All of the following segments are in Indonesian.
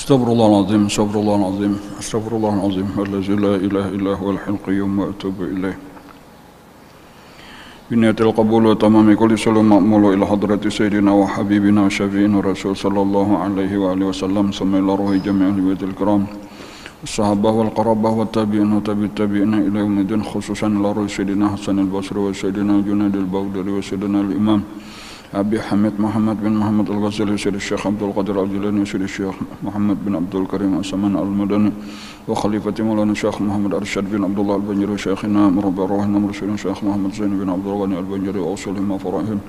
Astaghfirullahaladzim, astaghfirullahaladzim, astaghfirullahaladzim, allazi la ilaha illa huwal hayyul qayyum wa atubu ilaih. Biniyatil qabul wa tamami kulli salam ma'mulu ila hadrati sayyidina wa habibina wa syafi'ina rasul sallallahu alaihi wa alihi wasallam summa ila ruhi jami'il baitil kiram sahabah wal qarabah wa tabi'in wa tabi'ina ila yaumiddin khususan ila ruhi sayyidina Hasan al-Basri wa sayyidina Junaid al-Baghdadi wa sayyidina al-Imam Abi Hamid Muhammad bin Muhammad al-Ghazali Syed Syekh Abdul Qadir al-Jilani Syed Syekh Muhammad bin Abdul Karim As-Saman al-Madani wa Khalifati Maulana Syekh Muhammad Arsyad bin Abdullah al-Banjari Syekhina Murabbi Rahina Mursyidin Syekh Muhammad Zain bin Abdul Ghani al-Banjari wa usulihim wa farahim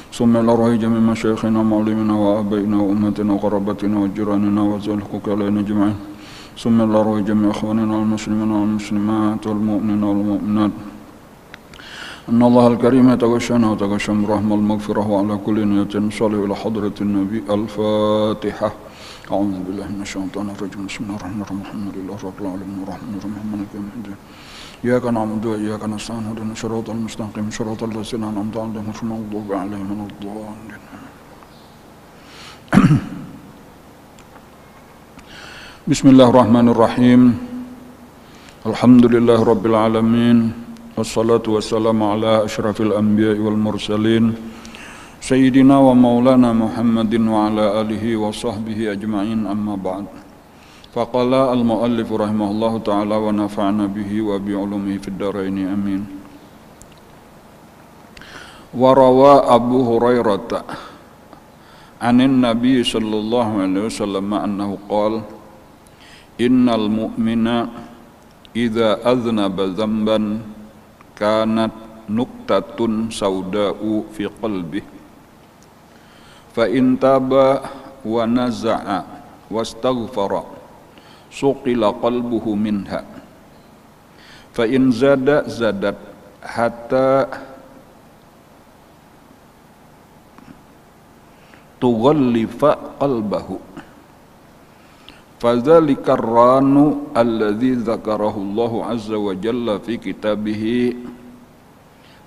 summa ila ruhi jami' masyayikhina ma'limina wa abaina wa ummatina wa qarabatina wa jiranina wa zalhuku alaina jami'in summa ila ruhi jami' akhwanina wal-muslimina wal-muslimat wal-mu'minina wal-mu'minat أن الله الكريم يتغشانا وتغشى برحمة المغفرة وعلى كل نية صالح إلى حضرة النبي الفاتحة أعوذ بالله من الشيطان الرجيم بسم الله الرحمن الرحيم الحمد لله رب العالمين الرحمن الرحيم مالك يوم الدين إياك نعبد وإياك نستعين اهدنا الصراط المستقيم صراط الذين أنعمت عليهم غير المغضوب عليهم ولا الضالين بسم الله الرحمن الرحيم الحمد لله رب العالمين wassalatu wassalamu ala asyrafil anbiya'i wal mursalin sayyidina wa maulana Muhammadin wa ala alihi wa sahbihi ajma'in amma ba'd. Faqala al-muallif rahimahullahu ta'ala wa nafa'na bihi wa bi'ulumihi fid dharaini amin. Wa rawa Abu Hurairah anin Nabi sallallahu alaihi wasallam annahu qala innal mu'mina idza aznaba dhanban kanat nuktatun sauda'u fi qalbih fa in taba wa naza'a wastaghfara suqila qalbuhu minha fa in zadat hatta tughallifa qalbahu fadzalika ar-ranu alladzi dzakarahu Allahu azza wa jalla fi kitabihi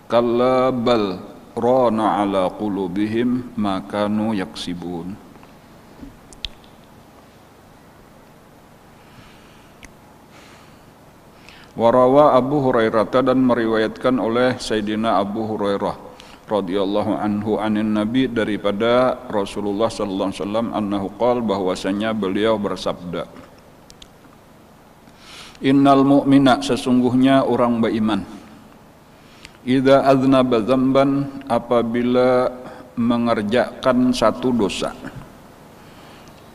kalla bal rana ala qulubihim ma kanu yaksibun. Warawa Abu Hurairah dan meriwayatkan oleh Sayyidina Abu Hurairah radhiyallahu anhu anin Nabi daripada Rasulullah sallallahu alaihi wasallam annahu qala bahwasanya beliau bersabda innal mu'mina sesungguhnya orang beriman idza aznaba dzamban apabila mengerjakan satu dosa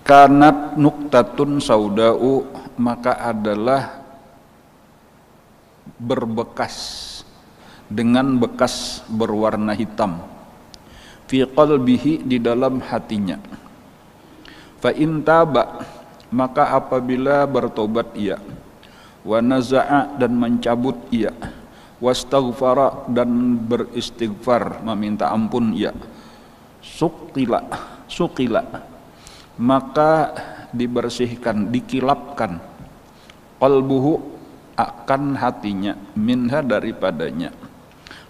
kanat nuktatun sauda'u maka adalah berbekas dengan bekas berwarna hitam fi qalbihi di dalam hatinya fa in taba maka apabila bertobat ia wa naza'a dan mencabut ia wastaghfara dan beristighfar meminta ampun ia suqila maka dibersihkan dikilapkan qalbuhu akan hatinya minha daripadanya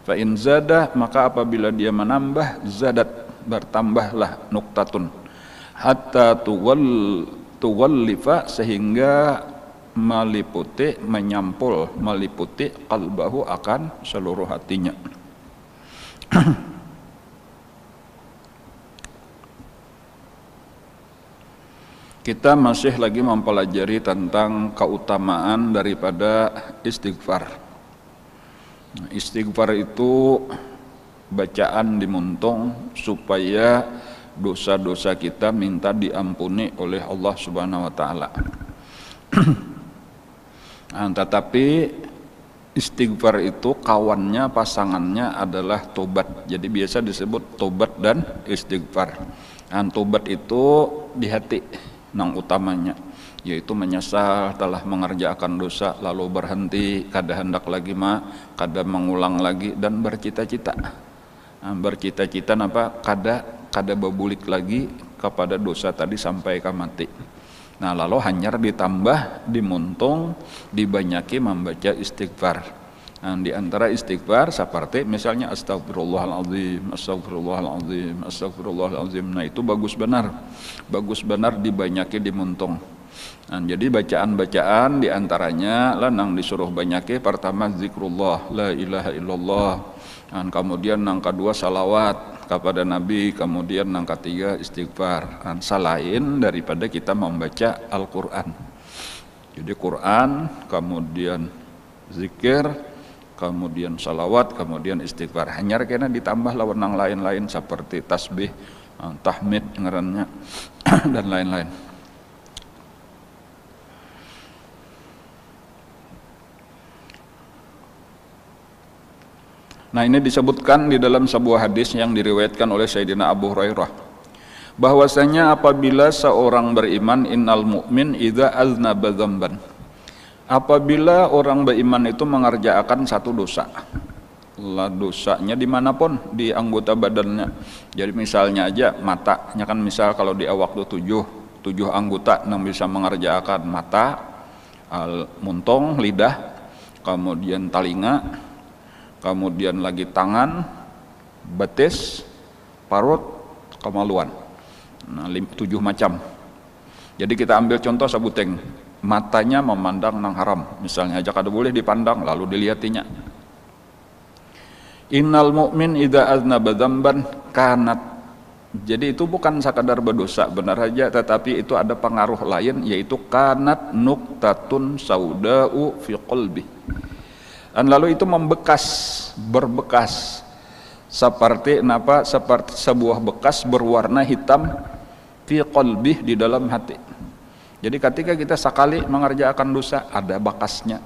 fa in zada maka apabila dia menambah zadat bertambahlah nuktatun hatta tughallifa sehingga meliputi qalbahu akan seluruh hatinya. Kita masih lagi mempelajari tentang keutamaan daripada istighfar. Istighfar itu bacaan di muntung supaya dosa-dosa kita minta diampuni oleh Allah Subhanahu wa taala. Tetapi istighfar itu kawannya, pasangannya adalah tobat. Jadi biasa disebut tobat dan istighfar. Tobat itu di hati nang utamanya, yaitu menyesal telah mengerjakan dosa lalu berhenti kada hendak lagi kada mengulang lagi dan bercita-cita kada bebulik lagi kepada dosa tadi sampai ke mati. Lalu hanyar ditambah dimuntung dibanyaki membaca istighfar. Nah, di antara istighfar seperti misalnya astagfirullahaladzim, astagfirullahaladzim, astagfirullahaladzim. Nah itu bagus benar dibanyaki di muntung. Nah, jadi bacaan-bacaan di antaranya lanang disuruh banyaki pertama zikrullah, la ilaha illallah. Dan kemudian yang kedua salawat kepada Nabi, kemudian yang ketiga istighfar. Dan selain daripada kita membaca Al-Quran. Jadi Quran, kemudian zikir, kemudian salawat, kemudian istighfar. Hanya kena ditambah lawan yang lain-lain seperti tasbih, tahmid ngarannya dan lain-lain. Nah ini disebutkan di dalam sebuah hadis yang diriwayatkan oleh Sayyidina Abu Hurairah, bahwasanya apabila seorang beriman, innal mu'min idza aznaba dzamban, apabila orang beriman itu mengerjakan satu dosa, lah dosanya dimanapun di anggota badannya. Jadi misalnya aja matanya kan, misal kalau di awak tuh tujuh anggota yang bisa mengerjakan mata, muntung, lidah, kemudian talinga, kemudian lagi tangan, betis, parut, kemaluan. Nah, 7 macam. Jadi kita ambil contoh sabuteng, matanya memandang nang haram, misalnya aja kada boleh dipandang, lalu dilihatinya. Innal mu'min idza aznaba dzamban kanat. Jadi itu bukan sekadar berdosa benar aja, tetapi itu ada pengaruh lain, yaitu kanat nuqtatun sauda'u fi qalbi. Dan lalu itu berbekas seperti apa? Seperti sebuah bekas berwarna hitam fi qalbih, di dalam hati. Jadi ketika kita sekali mengerjakan dosa ada bekasnya.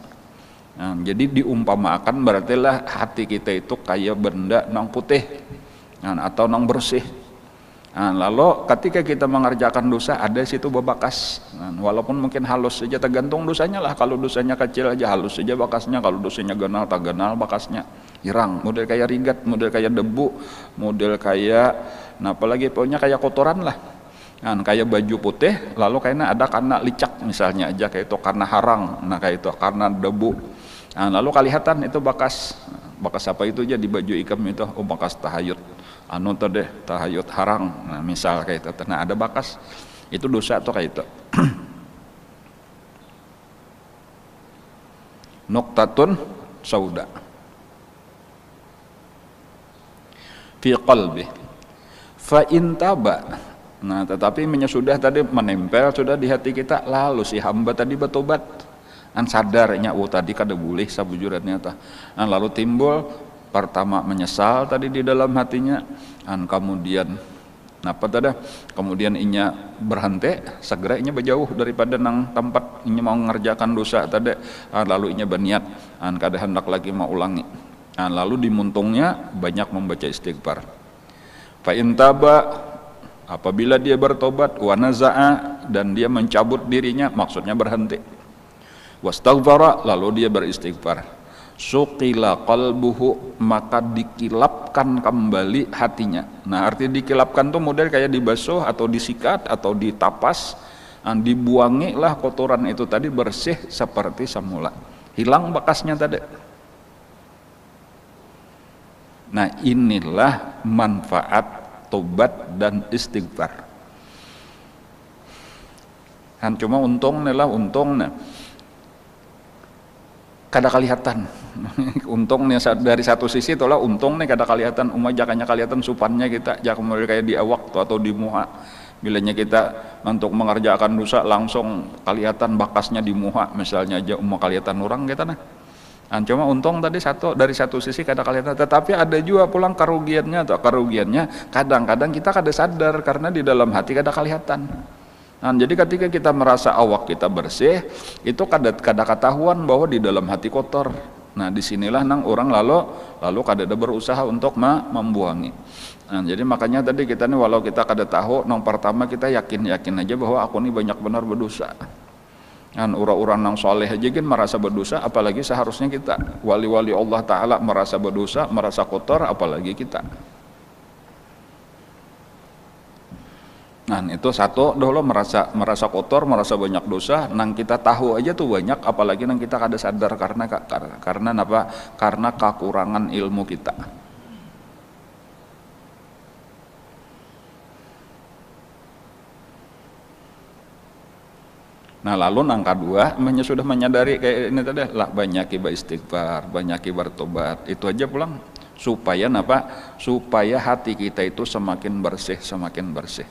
Nah, jadi diumpamakan berartilah hati kita itu kayak benda nang putih, atau nang bersih. Nah, lalu ketika kita mengerjakan dosa ada situ bebekas. Nah, walaupun mungkin halus saja, tergantung dosanya lah. Kalau dosanya kecil aja halus saja bekasnya, kalau dosanya ganal tak ganal bekasnya hirang. Model kayak rigat, model kayak debu, model kayak apalagi pokoknya kayak kotoran lah. Nah, kayak baju putih lalu kayaknya ada karena licak misalnya aja, kayak itu karena harang, nah kayak itu karena debu. Nah, lalu kelihatan itu bekas apa itu aja di baju ikam itu, oh bekas tahayut tadi tahayut harang, nah misal kayak itu, nah ada bakas, itu dosa atau kayak itu. Nuqtatun sauda fi qalbi fa intaba. Nah tetapi sudah tadi menempel sudah di hati kita, lalu si hamba tadi bertobat, sadarnya oh tadi kada boleh sabujurannya tah. Nah, lalu timbul pertama menyesal tadi di dalam hatinya, dan kemudian kemudian inya berhenti, segera inya berjauh daripada nang tempat inya mau mengerjakan dosa tadi, lalu inya berniat kada hendak lagi mau ulangi. Lalu dimuntungnya banyak membaca istighfar. Fa intaba, apabila dia bertobat, wa naza'a, dan dia mencabut dirinya, maksudnya berhenti, wastaghfara, lalu dia beristighfar, suqila qalbuhu, maka dikilapkan kembali hatinya. Nah arti dikilapkan tuh model kayak dibasuh atau disikat atau ditapas, dibuangi lah kotoran itu tadi, bersih seperti semula, hilang bekasnya tadi. Nah inilah manfaat tobat dan istighfar. Kan cuma untungnya kada kelihatan. Untung nih dari satu sisi itulah untung nih kada kelihatan, jakanya kelihatan supannya kita, jak mulai kayak di awak atau di muha. Bilanya kita untuk mengerjakan dosa langsung kelihatan bakasnya di muha, misalnya aja kelihatan orang kita nah. Cuma untung tadi dari satu sisi kada kelihatan, tetapi ada juga pulang kerugiannya kadang-kadang kita kada sadar karena di dalam hati kada kelihatan. Nah, jadi ketika kita merasa awak kita bersih, itu kada ketahuan bahwa di dalam hati kotor. Nah, disinilah nang orang lalu kada ada berusaha untuk membuangi. Nah, jadi makanya tadi kita nih walau kita kada tahu, nang pertama kita yakin aja bahwa aku ini banyak benar berdosa. Kan orang-orang nang soleh aja kan merasa berdosa, apalagi seharusnya kita wali-wali Allah Ta'ala merasa berdosa, merasa kotor, apalagi kita. Nah itu satu dulu merasa kotor, merasa banyak dosa, nang kita tahu aja tuh banyak, apalagi nang kita kada sadar karena apa? Karena kekurangan ilmu kita. Nah lalu nang kedua, sudah menyadari kayak ini tadi lah, banyak istighfar, banyak bertobat, itu aja pulang supaya apa? Supaya hati kita itu semakin bersih, semakin bersih.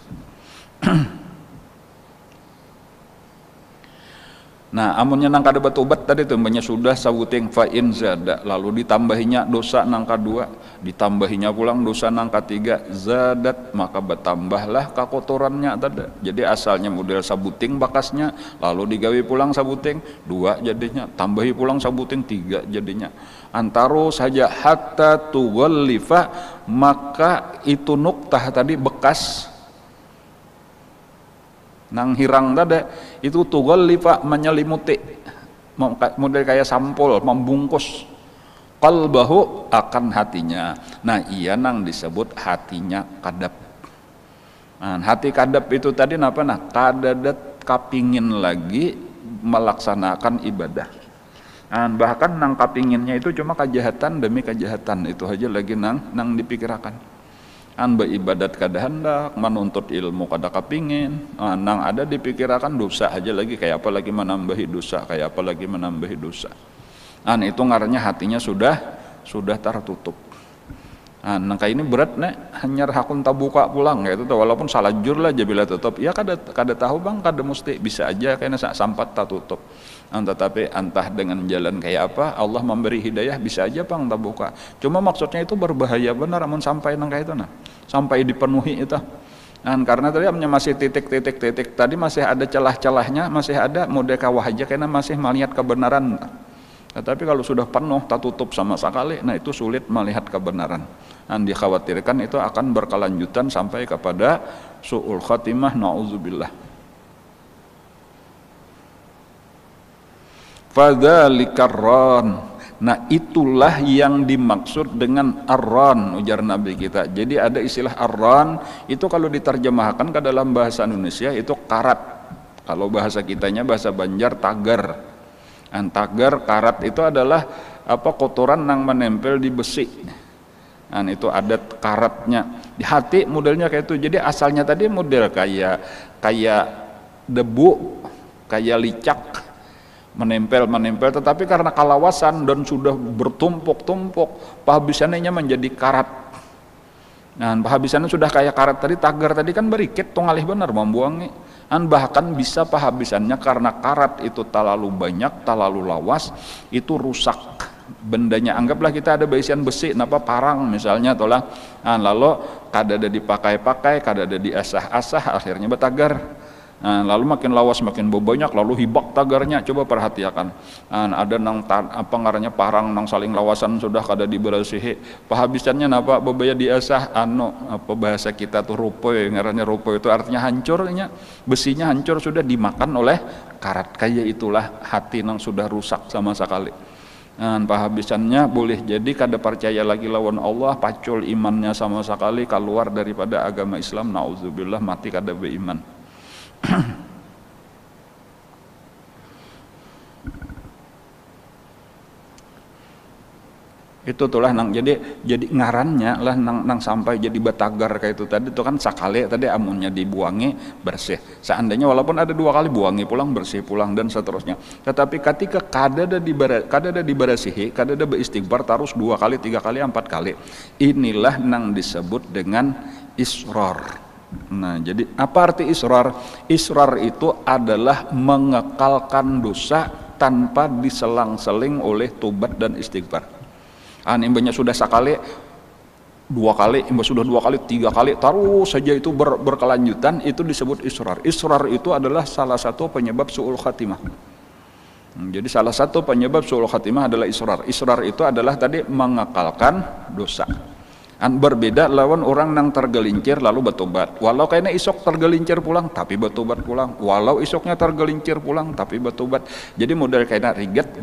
Nah, amunnya nang kada batobat tadi tuh sudah sabuting fa in zada, lalu ditambahinya dosa nang kedua, ditambahinya pulang dosa nang ketiga, zadat, maka bertambahlah kekotorannya tadi. Jadi asalnya model sabuting bakasnya, lalu digawe pulang sabuting dua jadinya, tambahi pulang sabuting tiga jadinya. Antaro saja hatta tughlifa, maka itu nuktah tadi bekas nang hirang tadi itu tughlifa, menyelimuti, model kayak sampul, membungkus qalbahu, akan hatinya. Nah iya nang disebut hatinya kadap. Nah, hati kadap itu tadi apa? Nah kadadat kapingin lagi melaksanakan ibadah. Nah, bahkan nang kapinginnya itu cuma kejahatan demi kejahatan, itu aja lagi nang dipikirkan. Beribadat kada hendak, menuntut ilmu kada kapingin, nang ada dipikirkan dosa aja lagi, kayak apa lagi menambahi dosa, kayak apa lagi menambahi dosa. Itu ngarannya hatinya sudah tertutup. Nang kayak ini berat nek, hanya hakun tabuka pulang kayak itu, walaupun salah jur lah bila tutup, ya kada tahu bang, kada mesti, bisa aja kayaknya sampat tak tutup. Tetapi entah dengan jalan kayak apa, Allah memberi hidayah, bisa aja bang tabuka. Cuma maksudnya itu berbahaya benar, amun sampai nang kayak itu nah, sampai dipenuhi itu. Karena tadi masih titik tadi masih ada celah-celahnya, masih ada mode kawah aja karena masih melihat kebenaran. Tetapi kalau sudah penuh, tak tutup sama sekali, nah itu sulit melihat kebenaran. Dikhawatirkan itu akan berkelanjutan sampai kepada su'ul khatimah, na'udzubillah. Fadzalikar ran. Nah itulah yang dimaksud dengan ar-ran, ujar Nabi kita. Jadi ada istilah ar-ran, itu kalau diterjemahkan ke dalam bahasa Indonesia itu karat. Kalau bahasa kitanya, bahasa Banjar, tagar. Tagar, karat itu adalah apa, kotoran yang menempel di besi. Itu adat karatnya. Di hati modelnya kayak itu. Jadi asalnya tadi model kayak debu, kayak licak, menempel, tetapi karena kalawasan dan sudah bertumpuk-tumpuk, penghabisannya menjadi karat. Penghabisannya sudah kayak karat tadi, tagar tadi kan berikit, tongalih benar membuangnya. Bahkan bisa penghabisannya karena karat itu terlalu banyak, terlalu lawas, itu rusak bendanya. Anggaplah kita ada besian besi, napa parang misalnya, tolah, lalu kada ada dipakai-pakai, kada ada diasah-asah, akhirnya betagar. Lalu makin lawas, makin banyak, lalu hibak tagarnya. Coba perhatikan, ada nang apa ngarannya parang nang saling lawasan sudah kada diberasihi, penghabisannya napa bebaya diasah, apa bahasa kita tuh rupoy, ngarannya rupoy itu artinya hancurnya, besinya hancur, sudah dimakan oleh karat. Kayak itulah hati nang sudah rusak sama sekali. Penghabisannya boleh jadi kada percaya lagi lawan Allah, pacul imannya sama sekali, keluar daripada agama Islam, naudzubillah, mati kada beriman. Itu tulah nang jadi ngarannya lah nang sampai jadi batagar kayak itu tadi itu kan sakali tadi amunnya dibuangi bersih. Seandainya walaupun ada 2 kali buangi pulang, bersih pulang, dan seterusnya. Tetapi ketika kada ada diberasihi, kada ada beristighfar terus 2 kali, 3 kali, 4 kali, inilah nang disebut dengan israr. Nah, jadi apa arti israr? Israr itu adalah mengekalkan dosa tanpa diselang-seling oleh tobat dan istighfar. Imbanya sudah sekali, 2 kali, sudah 2 kali, 3 kali, terus saja itu berkelanjutan, itu disebut israr. Israr itu adalah salah satu penyebab su'ul khatimah. Jadi salah satu penyebab su'ul khatimah adalah israr. Israr itu adalah tadi mengekalkan dosa. Berbeda lawan orang nang tergelincir lalu bertobat. Walau kayaknya isok tergelincir pulang tapi bertobat pulang. Walau isoknya tergelincir pulang tapi bertobat. Jadi model kayaknya rigat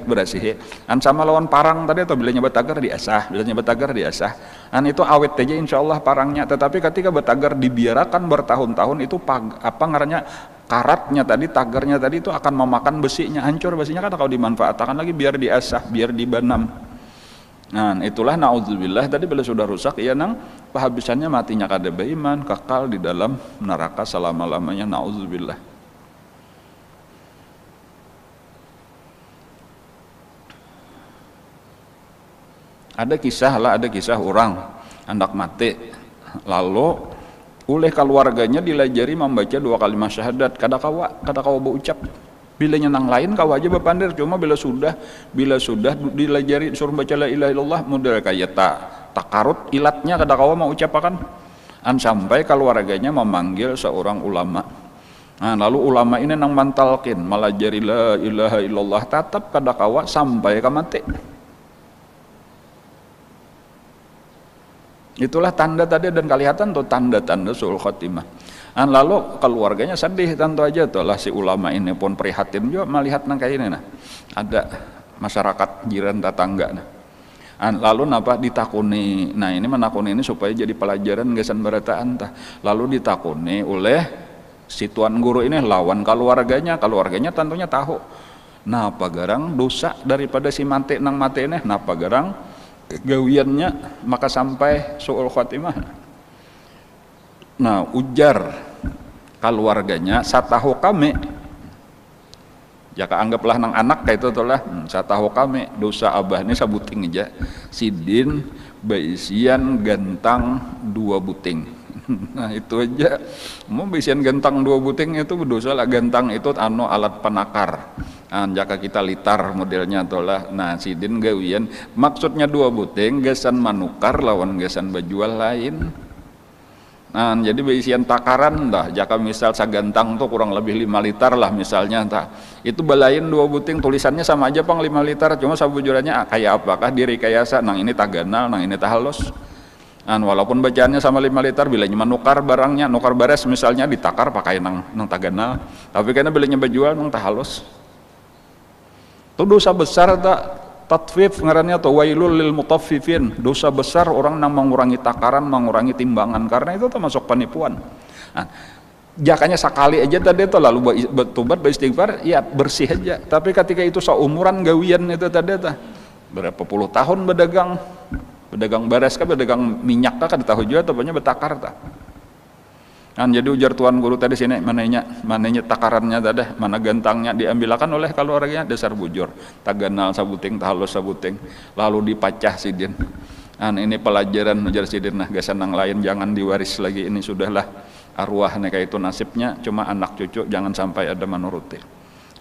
berasih. Sama lawan parang tadi atau bilanya batagar diasah, bilanya batagar diasah. Itu awet aja insyaallah parangnya. Tetapi ketika batagar dibiarkan bertahun-tahun itu apa ngarannya karatnya tadi, tagarnya tadi itu akan memakan besinya, hancur besinya kan kalau dimanfaatkan lagi biar diasah, biar dibanam. Nah itulah naudzubillah tadi bila sudah rusak ya nang kehabisannya matinya kada beriman kekal di dalam neraka selama-lamanya naudzubillah. Ada kisah orang hendak mati lalu oleh keluarganya dilajari membaca 2 kalimat syahadat kada kawa berucap. Bila nyenang lain kau aja berpandir, cuma bila sudah dilajari suruh baca la ilaha illallah model kayak takarut ilatnya kada kau mau ucapakan sampai keluarganya memanggil seorang ulama. Nah, lalu ulama ini nang mantalkin melajari la ilaha illallah tetap kada kawa sampai ke mati. Itulah tanda tadi dan kelihatan tuh tanda-tanda suul khotimah. Lalu keluarganya sedih tentu aja tuh lah si ulama ini pun prihatin juga melihat nang kayak ini nah. Ada masyarakat jiran tetangga nah. Lalu napa ditakuni. Nah, ini menakuni ini supaya jadi pelajaran gesan berataan tah. Lalu ditakuni oleh si tuan guru ini lawan keluarganya tentunya tahu. Napa garang dosa daripada si mati nang mati ini, napa garang gawiannya maka sampai suul khotimah. Nah, ujar keluarganya satahu kami jaka anggaplah nang anak kayak itu lah satahu kami dosa abah ini sabuting aja sidin baisian gentang 2 buting. Nah itu aja mau baisian gentang 2 buting itu berdosa lah. Gentang itu alat penakar. Jaka kita litar modelnya itulah. Nah sidin gawian maksudnya 2 buting gesan manukar lawan gesan bajual lain. Nah, jadi baisian takaran dah. Jaka misal sagantang tuh kurang lebih 5 liter lah misalnya entah. Itu balain 2 buting tulisannya sama aja pang 5 liter cuma sabujurannya kayak apakah direkayasa nang ini taganal nang ini tahalus. Walaupun bacaannya sama 5 liter bilanya menukar barangnya nukar bares misalnya ditakar pakai nang taganal tapi karena bilanya bajual nang tahalus. Itu dosa besar tak tatfif ngarannya atau wailul lil mutaffifin, dosa besar orang yang mengurangi takaran, mengurangi timbangan karena itu termasuk penipuan. Jakanya sekali aja tadi itu lalu bertobat beristighfar ya bersih aja, tapi ketika itu seumuran gawian itu tadi itu berapa puluh tahun berdagang beres kah berdagang minyak kah kada tahu juga tepatnya betakar tak. Jadi ujar tuan guru tadi sini mananya takarannya tadi mana gentangnya diambilkan oleh keluarganya dasar bujur taganal sabuting tahalus sabuting lalu dipacah sidin. Ini pelajaran ujar sidin nah gasan yang lain jangan diwaris lagi ini sudahlah arwah kayak itu nasibnya cuma anak cucu jangan sampai ada menuruti.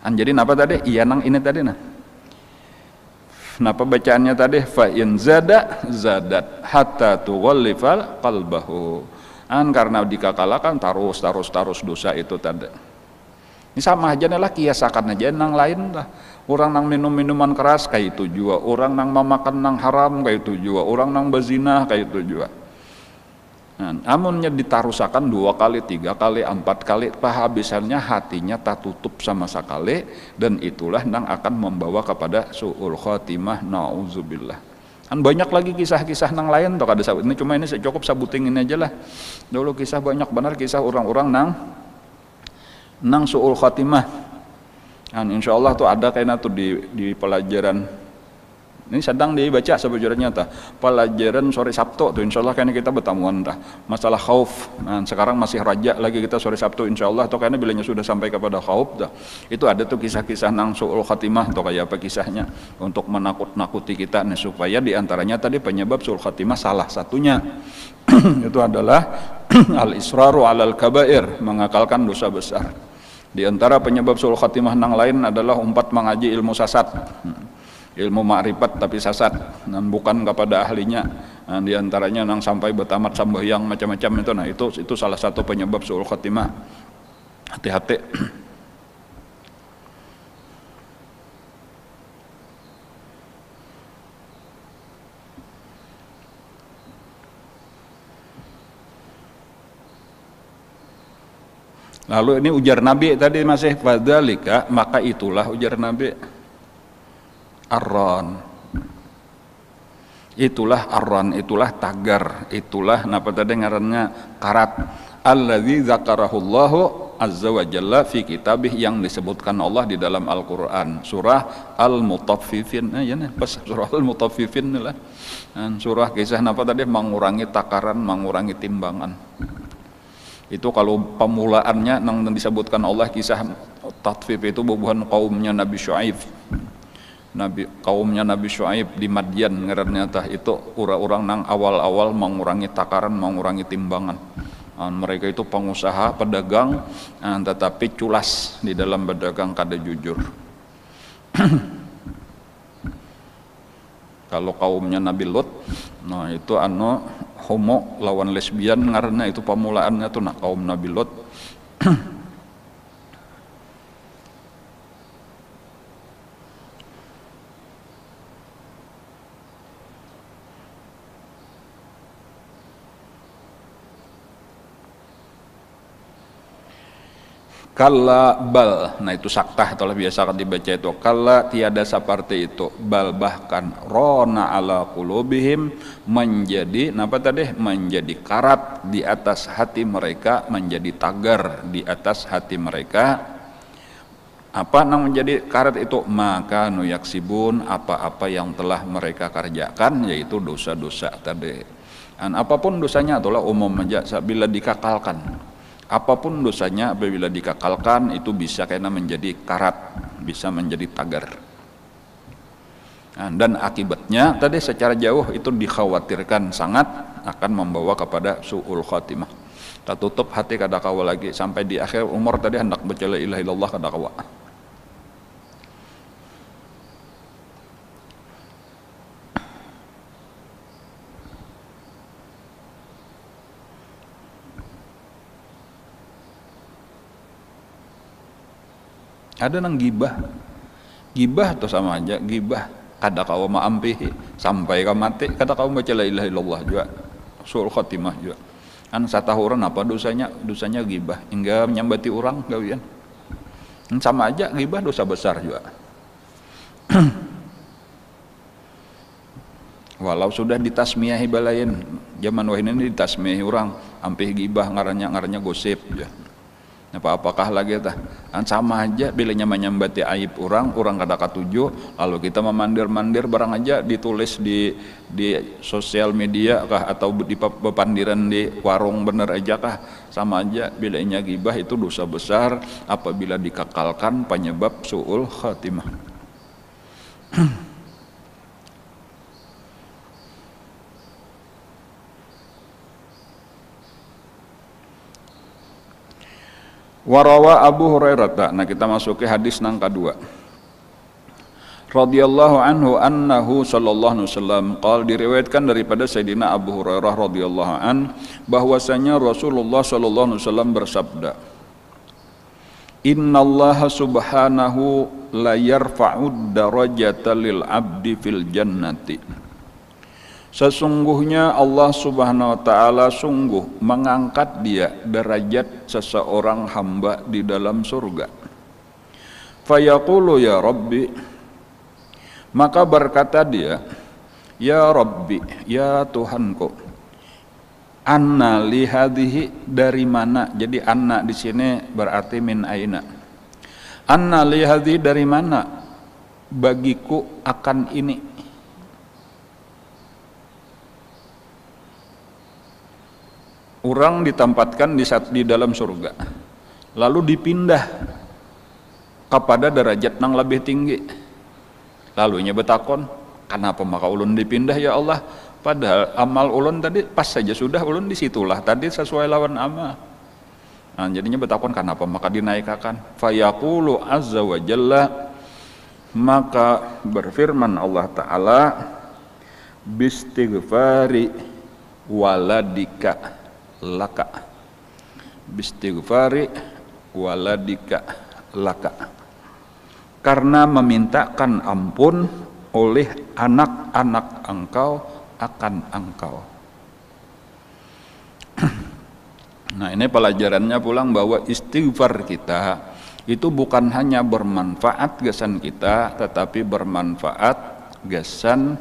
Jadi napa tadi iya nang ini tadi nah napa bacaannya tadi fa in zadat hatta tughallifal qalbahu. Karena dikakalakan terus dosa itu tadi. Ini sama aja lah kiasakan aja nang lain lah. Orang nang minum minuman keras kayak itu juga, orang nang memakan nang haram kayak itu juga, orang nang berzina kayak itu juga. Amunnya ditarusakan 2 kali, 3 kali, 4 kali, kehabisannya hatinya tak tutup sama sekali dan itulah nang akan membawa kepada suul khotimah nauzubillah. Banyak lagi kisah-kisah nang lain toh kada sabut ini cuma ini cukup sabuting ini aja lah. Dulu kisah banyak benar kisah orang-orang nang suul khatimah. Insyaallah tuh ada kayaknya tuh di pelajaran ini sedang dibaca sebujurnya tah pelajaran sore Sabtu tuh insyaallah kayaknya kita bertamuan tah masalah khauf. Sekarang masih raja lagi kita sore Sabtu insyaallah tuh kayaknya bilanya sudah sampai kepada khauf tah itu ada tuh kisah-kisah nang suul khatimah tuh kayak apa kisahnya untuk menakut-nakuti kita nih supaya diantaranya tadi penyebab suul khatimah salah satunya itu adalah al-israru alal kabair mengakalkan dosa besar. Di antara penyebab suul khatimah nang lain adalah umpat mengaji ilmu sasat. Ilmu makrifat tapi sasat dan bukan kepada ahlinya. Di antaranya nang sampai bertamat sembahyang macam-macam itu. Nah itu salah satu penyebab suul khatimah. Hati-hati. Lalu ini ujar Nabi tadi masih fadzalika, maka itulah ujar Nabi arron. Itulah arron, itulah tagar, itulah napa tadi ngarannya karat. Alladzi zakarahullahu azza wa jalla fi kitabih, yang disebutkan Allah di dalam Al-Qur'an, surah Al-Mutaffifin. Ya nih, pas surah Al-Mutaffifin lah. Surah kisah napa tadi mengurangi takaran, mengurangi timbangan. Itu kalau pemulaannya nang disebutkan Allah kisah tatfif itu bubuhan kaumnya Nabi Syuaib. Kaumnya Nabi Syuaib di Madian ngarannya tah itu orang-orang nang awal-awal mengurangi takaran, mengurangi timbangan. Mereka itu pengusaha, pedagang, tetapi culas di dalam berdagang kada jujur. Kalau kaumnya Nabi Lut, nah itu homo lawan lesbian karena itu pemulaannya tuh kaum Nabi Lut. Kalla bal, nah itu saktah atau biasa kan dibaca itu kalla tiada seperti itu, bal bahkan rona ala qulubihim, menjadi apa tadi, menjadi karat di atas hati mereka, menjadi tagar di atas hati mereka. Apa yang menjadi karat itu? Maka nuyaksibun, apa-apa yang telah mereka kerjakan, yaitu dosa-dosa tadi. Dan apapun dosanya itulah umum aja bila dikakalkan. Apapun dosanya apabila dikakalkan itu bisa karena menjadi karat, bisa menjadi tagar. Dan akibatnya tadi secara jauh itu dikhawatirkan sangat akan membawa kepada su'ul khatimah. Kita tutup hati kada kawa lagi sampai di akhir umur tadi hendak baca la ilaha illallah kada kawa. Ada nang gibah tuh sama aja gibah, kada kau maampihi sampai kau mati, kada kau baca la ilaha illallah juga, suul khatimah juga. Satahuran apa dosanya gibah hingga menyambati orang gawian. Sama aja gibah dosa besar juga. Walau sudah ditasmiyahi balain, zaman wah ini ditasmiyahi orang, ampih gibah ngarannya gosip ya. Apakah lagi tah? Sama aja bilanya menyambati aib orang kada katuju, lalu kita memandir-mandir barang aja ditulis di sosial media kah atau di pepandiran di warung bener aja kah, sama aja bilanya gibah itu dosa besar apabila dikakalkan penyebab su'ul khatimah. Warawa Abu Hurairah. Nah kita masuk ke hadis nang kedua. Radhiyallahu anhu annahu sallallahu alaihi wasallam qala, diriwayatkan daripada Sayyidina Abu Hurairah radhiyallahu an bahwasanya Rasulullah sallallahu alaihi wasallam bersabda, Innallaha subhanahu la yarfa'ud darajata lil abdi fil jannati. Sesungguhnya Allah subhanahu wa ta'ala sungguh mengangkat dia derajat seseorang hamba di dalam surga. Fayaqulu ya Rabbi, maka berkata dia, ya Rabbi, ya Tuhanku, anna li hadhihi, dari mana? Jadi anna di sini berarti min aina. Anna li hadhihi, dari mana bagiku akan ini? Orang ditempatkan di dalam surga, lalu dipindah kepada derajat yang lebih tinggi. Lalunya betakon, kenapa maka ulun dipindah ya Allah? Padahal amal ulun tadi pas saja sudah ulun disitulah tadi sesuai lawan amal. Nah, jadinya betakon kenapa maka dinaikkan? Fayaqulu azza wa jalla, maka berfirman Allah Ta'ala, bistighfari waladika laka, bistighfari waladika laka, karena memintakan ampun oleh anak-anak engkau akan engkau. Nah, ini pelajarannya pulang bahwa istighfar kita itu bukan hanya bermanfaat gasan kita, tetapi bermanfaat gasan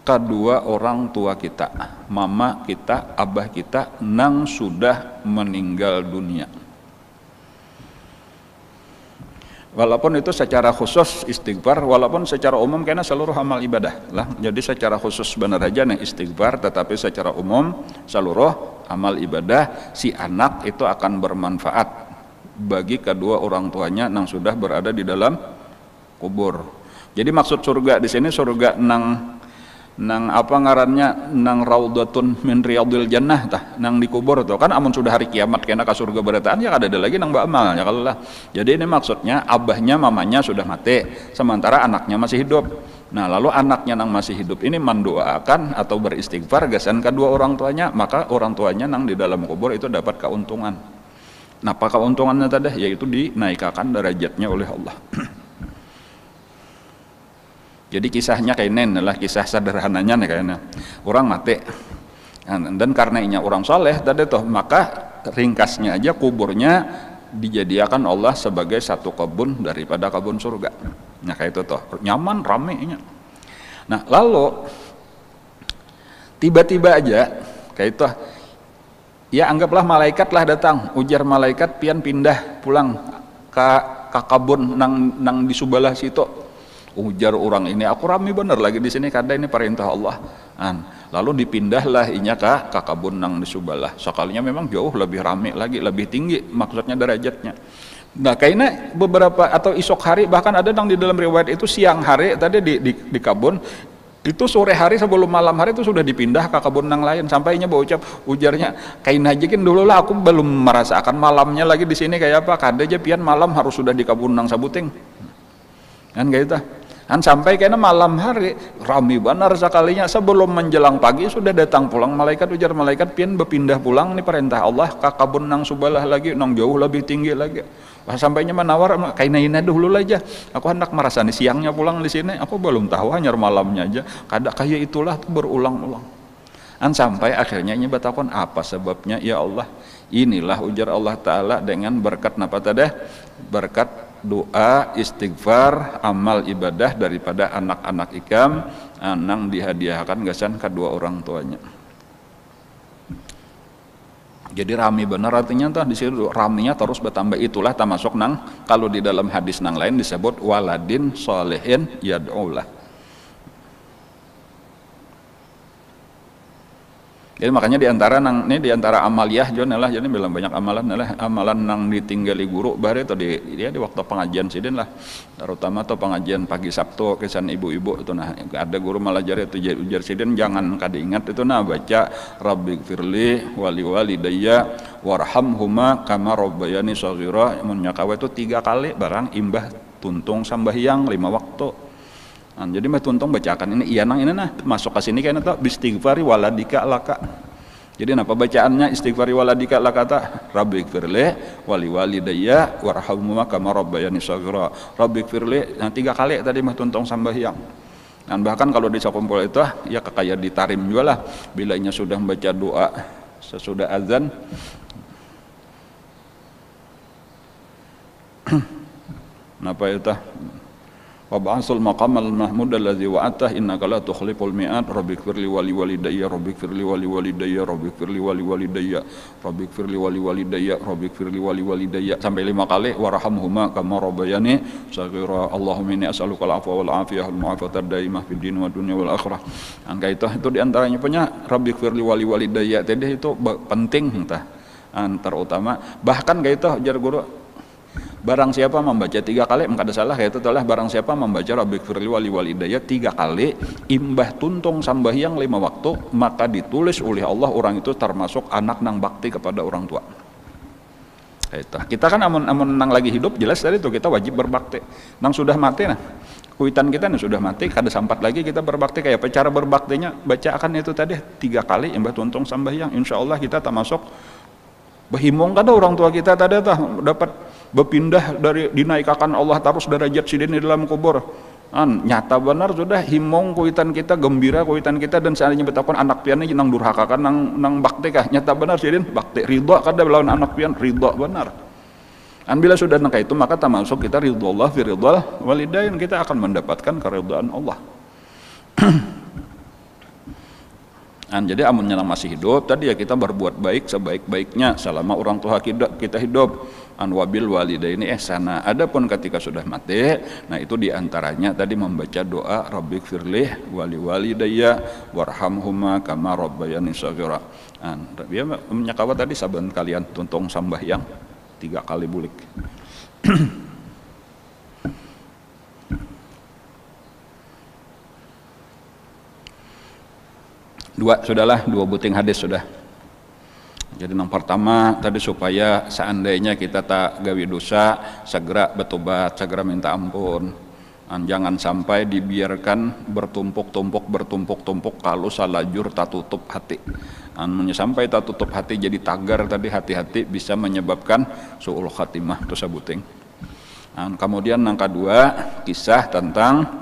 kedua orang tua kita, mama kita, abah kita nang sudah meninggal dunia. Walaupun itu secara khusus istighfar, walaupun secara umum karena seluruh amal ibadah lah. Jadi secara khusus benar aja nih istighfar, tetapi secara umum seluruh amal ibadah si anak itu akan bermanfaat bagi kedua orang tuanya yang sudah berada di dalam kubur. Jadi maksud surga di sini surga nang apa ngarannya nang raudhatun min riyadil jannah tah nang dikubur tuh kan amun sudah hari kiamat kena ka surga berataan ya ada lagi nang beramal ya kalau lah. Jadi ini maksudnya abahnya mamanya sudah mati sementara anaknya masih hidup. Nah lalu anaknya nang masih hidup ini mendoakan atau beristighfar gasan kedua orang tuanya, maka orang tuanya nang di dalam kubur itu dapat keuntungan. Nah apa keuntungannya tadi yaitu dinaikkan derajatnya oleh Allah. Jadi kisahnya kayaknya adalah kisah sederhananya nih kayaknya orang mati dan karena ini orang soleh tadi toh maka ringkasnya aja kuburnya dijadikan Allah sebagai satu kebun daripada kebun surga. Nah kayak itu toh nyaman ramenya. Nah lalu tiba-tiba aja kayak itu ya anggaplah malaikat lah datang, ujar malaikat pian pindah pulang ke kebun nang di sebelah situ. Ujar orang ini aku rame bener lagi di sini kada ini perintah Allah. Lalu dipindahlah inya ke kebun nang di sebelah. Sekalinya memang jauh lebih rame lagi, lebih tinggi maksudnya derajatnya. Nah kayaknya beberapa atau isok hari bahkan ada yang di dalam riwayat itu siang hari tadi di kebun itu sore hari sebelum malam hari itu sudah dipindah ke kebun nang lain sampainya bawa ucap ujarnya kain hajikin dulu lah aku belum merasakan malamnya lagi di sini kayak apa kada aja pian malam harus sudah di kebun nang sabuting kan kayak itu. Kan sampai kena malam hari rame benar sekalinya sebelum menjelang pagi sudah datang pulang malaikat ujar malaikat pian berpindah pulang ini perintah Allah ke kebun nang subalah lagi nang jauh lebih tinggi lagi. Pas sampainya menawar kaina dulu aja aku hendak merasa nih siangnya pulang di sini aku belum tahu hanya malamnya aja kada kayak itulah tuh berulang-ulang. Sampai akhirnya ini batakon apa sebabnya ya Allah inilah ujar Allah Ta'ala dengan berkat napa tadi berkat doa, istighfar, amal ibadah daripada anak-anak ikam nang dihadiahkan gasan kedua orang tuanya. Jadi rami benar artinya tuh di situ raminya terus bertambah itulah termasuk nang kalau di dalam hadis nang lain disebut waladin solehin yad'ulah. Jadi makanya diantara amaliyah John lah jadi bilang banyak amalan nang ditinggali guru bare atau di waktu pengajian sidin lah terutama atau pengajian pagi Sabtu kesan ibu-ibu itu nah ada guru malah jari itu ujar sidin jangan kada ingat itu nah baca rabbighfirli wali walidayya warhamhuma kama rabbayani shaghira munyakawa itu 3 kali barang imbah tuntung sambahyang 5 waktu. Jadi mah tuntung bacakan ini iya nang ini nah masuk ke sini kayaknya tuh istighfari waladika laka. Jadi apa bacaannya istighfari waladika laka ta rabbighfirli wali walidayya warhamhuma kama rabbayani shaghira. Rabbighfirli nah 3 kali tadi mah tuntung sambahyang. Dan bahkan kalau di sakumpul itu ya kayak ditarim juga lah bilanya sudah membaca doa sesudah azan napa itu wa ba'asul maqamal mahmud allazi wa'atah innaka la tukhliful mi'ad rabbighfirli wali walidayya rabbighfirli wali walidayya rabbighfirli wali walidayya rabbighfirli wali walidayya rabbighfirli wali walidayya sampai 5 kali warhamhuma kama rabbayani shaghira Allahumma inni as'aluka al-'afwa wal 'afiyah wal mu'afatad daimah fid din wad dunya wal akhirah. Angka itu di antaranya punya rabbighfirli wali walidayya tadi itu penting entah terutama bahkan kayak itu ajar guru barang siapa membaca 3 kali maka ada salah kayak itu adalah barang siapa membaca rabbighfirli wali walidayya 3 kali imbah tuntung sambahyang 5 waktu maka ditulis oleh Allah orang itu termasuk anak nang bakti kepada orang tua. Kita kan amun nang lagi hidup jelas tadi itu kita wajib berbakti. Nang sudah mati nah kuitan kita nih sudah mati kada sempat lagi kita berbakti kayak apa cara berbaktinya bacakan itu tadi 3 kali imbah tuntung sambahyang insyaallah kita termasuk behimong kada orang tua kita tadi dapat berpindah dari dinaikkan Allah terus derajat sidin di dalam kubur Nyata benar sudah himong kuitan kita, gembira kuitan kita, dan seandainya betapun anak pian ini nang durhaka kan nang bakti kah, nyata benar sidin bakti ridho kada lawan anak pian ridho benar. Bila sudah nang itu maka termasuk kita ridho Allah fi ridhal walidain, kita akan mendapatkan keridhaan Allah. Jadi amunnya masih hidup tadi ya kita berbuat baik sebaik-baiknya selama orang tua kita hidup. Wabil walidaini ihsana. Adapun ketika sudah mati, nah itu diantaranya tadi membaca doa Rabbighfirli wali walidayya warhamhuma kama rabbayani shaghira. Dia menyakawa tadi saban kalian tuntung sambahyang 3 kali bulik. Dua buting hadis sudah. Jadi yang pertama tadi supaya seandainya kita tak gawi dosa segera bertobat, segera minta ampun. Jangan sampai dibiarkan bertumpuk kalau salajur tak tutup hati. Sampai tak tutup hati jadi tagar tadi, hati-hati bisa menyebabkan su'ul khatimah itu sabuting. Kemudian yang kedua kisah tentang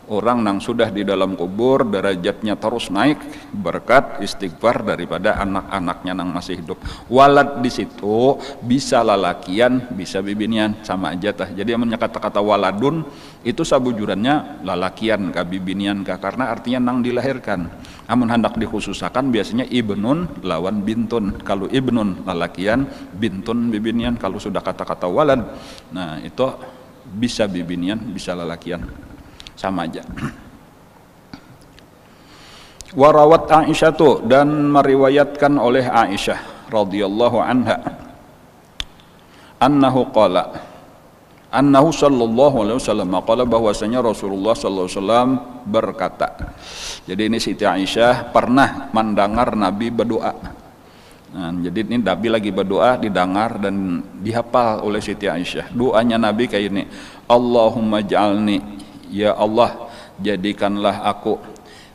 orang yang sudah di dalam kubur derajatnya terus naik berkat istighfar daripada anak-anaknya yang masih hidup. Walad di situ bisa lalakian, bisa bibinian, sama aja tah. Jadi yang kata-kata waladun itu sabujurannya lalakian ka bibinian ka, karena artinya nang dilahirkan. Amun hendak dikhususakan biasanya ibnun lawan bintun. Kalau ibnun lalakian, bintun bibinian. Kalau sudah kata-kata walad, nah itu bisa bibinian, bisa lalakian. Sama aja. Warawat Aisyah tu, dan meriwayatkan oleh Aisyah radhiyallahu anha annahu sallallahu alaihi wasallam qala, bahwasanya Rasulullah sallallahu alaihi wasallam berkata. Jadi ini Siti Aisyah pernah mendengar Nabi berdoa. Jadi ini Nabi lagi berdoa didengar dan dihafal oleh Siti Aisyah. Doanya Nabi kayak ini, Allahumma ja'alni, ya Allah jadikanlah aku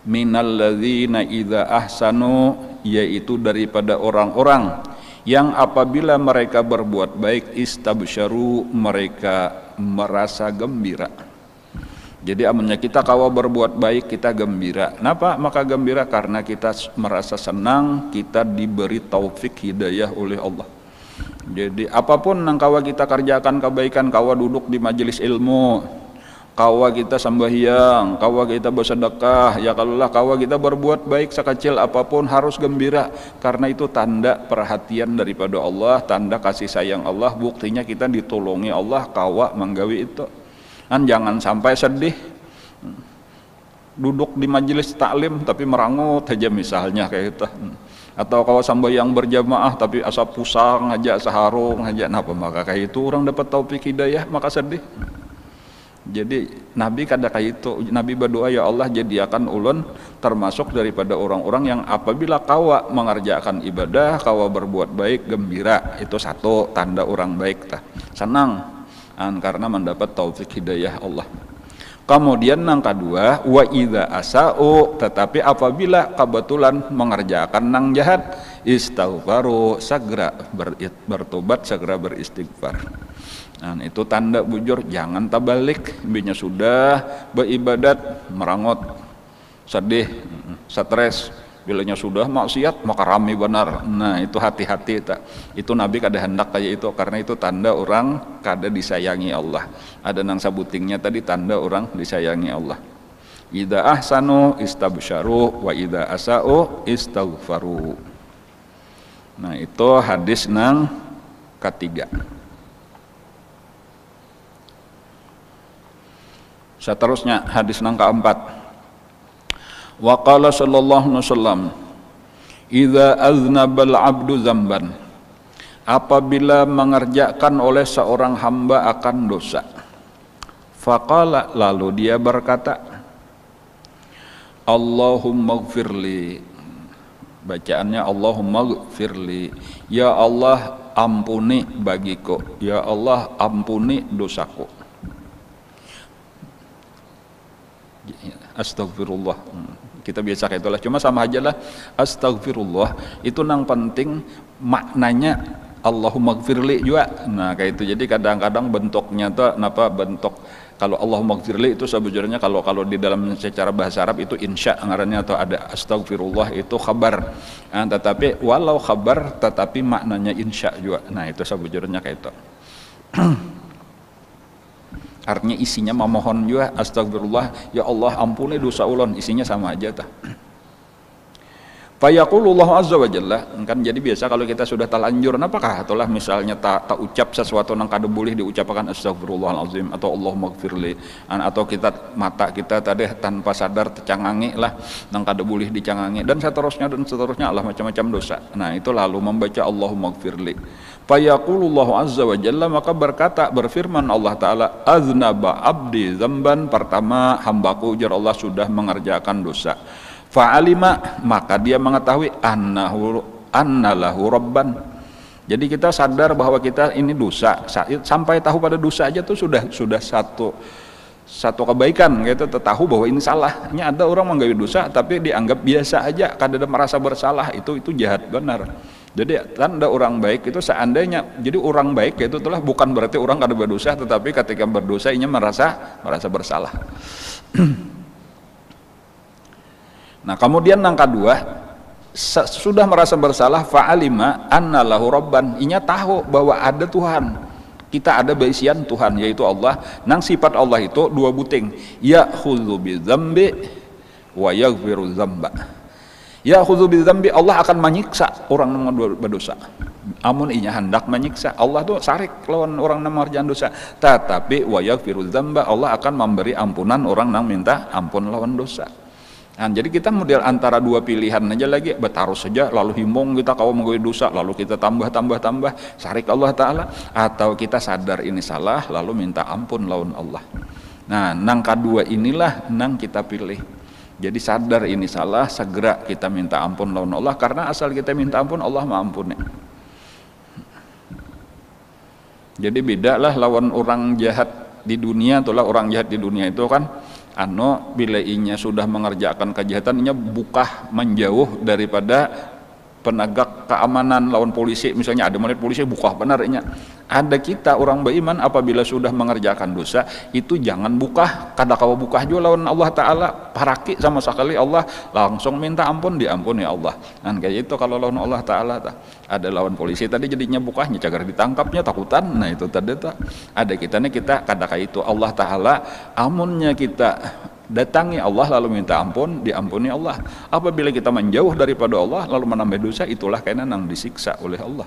minal ladzina idza ahsanu, yaitu daripada orang-orang yang apabila mereka berbuat baik istabsyaru, mereka merasa gembira. Jadi amunnya kita kawa berbuat baik kita gembira. Kenapa maka gembira? Karena kita merasa senang kita diberi taufik hidayah oleh Allah. Jadi apapun yang kawa kita kerjakan kebaikan, kawa duduk di majelis ilmu, kawa kita sembahyang, kawa kita bersedekah, ya kalaulah kawa kita berbuat baik sekecil apapun harus gembira, karena itu tanda perhatian daripada Allah, tanda kasih sayang Allah, buktinya kita ditolongi Allah kawa menggawi itu. Jangan sampai sedih duduk di majelis taklim tapi merangut aja misalnya kayak itu, atau kawa sembahyang berjamaah tapi asa pusang aja, saharung aja, nah maka kayak itu orang dapat taufik hidayah maka sedih. Jadi Nabi kada kayak itu, Nabi berdoa, ya Allah jadikan ulun termasuk daripada orang-orang yang apabila kawa mengerjakan ibadah, kawa berbuat baik, gembira. Itu satu tanda orang baik tah. Senang karena mendapat taufik hidayah Allah. Kemudian yang kedua, wa idza asa'u, tetapi apabila kebetulan mengerjakan nang jahat, istighfaru, segera bertobat, segera beristighfar. Itu tanda bujur, jangan tabalik, binya sudah beribadat merangot, sedih, stres, bilanya sudah maksiat maka rame benar. Nah itu hati-hati tak. Itu Nabi kada hendak kayak itu, karena itu tanda orang kada disayangi Allah. Ada nang sabutingnya tadi tanda orang disayangi Allah. Idza ahsanu istabsyaru wa idza asa'u istaghfaru. Nah itu hadis nang ketiga. Seterusnya hadis nang keempat. Wa qala sallallahu alaihi wasallam, idza aznabal abdu dzamban, apabila mengerjakan oleh seorang hamba akan dosa, faqala, lalu dia berkata, Allahumma gfirli, bacaannya Allahumma gfirli, ya Allah ampuni bagiku, ya Allah ampuni dosaku. Astagfirullah, kita biasa kayak itulah, cuma sama aja lah. Astagfirullah itu nang penting maknanya Allahumma gfirli juga. Nah kayak itu, jadi kadang-kadang bentuknya tuh bentuk Kalau Allahumma gfirli itu sebujurnya kalau di dalam secara bahasa Arab itu insya ngarannya, atau ada astagfirullah itu khabar. Nah, tetapi walau khabar tetapi maknanya insya juga. Nah, itu sebujurnya kayak itu. Artinya isinya memohon juga, astagfirullah, ya Allah ampuni dosa ulun, isinya sama aja tah. Fayaqulullahu azza wa jalla, kan jadi biasa kalau kita sudah telanjur apakah atulah misalnya tak ucap sesuatu nang kada boleh diucapkan astagfirullahalazim atau Allahumma gfirli, atau kita mata kita tadi tanpa sadar tercangangi lah nang kada boleh dicangangi, dan seterusnya Allah macam-macam dosa. Nah, itu lalu membaca Allahumma gfirli. Fayaqulullahu azza wa jalla, maka berfirman Allah taala, aznaba abdi dzamban, pertama hambaku ujar Allah sudah mengerjakan dosa. Fa'alima, maka dia mengetahui annalahu rabban. Jadi kita sadar bahwa kita ini dosa, sampai tahu pada dosa aja tuh sudah satu kebaikan gitu, tahu bahwa ini salah. Ini ada orang menggawe dosa tapi dianggap biasa aja, kada merasa bersalah, itu jahat benar. Jadi tanda orang baik itu seandainya, jadi orang baik itu telah bukan berarti orang kada berdosa, tetapi ketika berdosa ini merasa bersalah. Nah, kemudian yang kedua, sudah merasa bersalah, fa'alima annalahu rabban, inya tahu bahwa ada Tuhan, kita ada baisian Tuhan yaitu Allah. Nang sifat Allah itu dua buting, ya'khudzu bidzambi wa yaghfiru dzamba. Ya'khudzu bidzambi, Allah akan menyiksa orang yang berdosa. Amun inya hendak menyiksa, Allah tuh sarik lawan orang yang mengerjakan dosa. Tetapi wa yaghfiru dzamba, Allah akan memberi ampunan orang yang minta ampun lawan dosa. Nah, jadi kita model antara dua pilihan aja lagi, bertaruh saja lalu himbong kita kau menggawe dosa, lalu kita tambah sarik Allah Ta'ala, atau kita sadar ini salah lalu minta ampun lawan Allah. Nah, nang kedua inilah nang kita pilih. Jadi sadar ini salah, segera kita minta ampun lawan Allah, karena asal kita minta ampun Allah maampuni. Jadi beda lah lawan orang jahat di dunia, itulah orang jahat di dunia itu kan bila inya sudah mengerjakan kejahatan, inya bukah menjauh daripada penegak keamanan lawan polisi. Misalnya ada melihat polisi bukah benar inya. Ada kita orang beriman apabila sudah mengerjakan dosa itu jangan bukah, kada kawa bukah juga lawan Allah Ta'ala, paraki sama sekali Allah, langsung minta ampun, diampuni Allah. Nah, kayak itu kalau lawan Allah Ta'ala ada lawan polisi tadi jadinya bukahnya cagar ditangkapnya takutan. Nah, itu tadi ada kita kada kayak itu. Allah Ta'ala amunnya kita datangi Allah lalu minta ampun, diampuni Allah. Apabila kita menjauh daripada Allah lalu menambah dosa, itulah kena nang disiksa oleh Allah.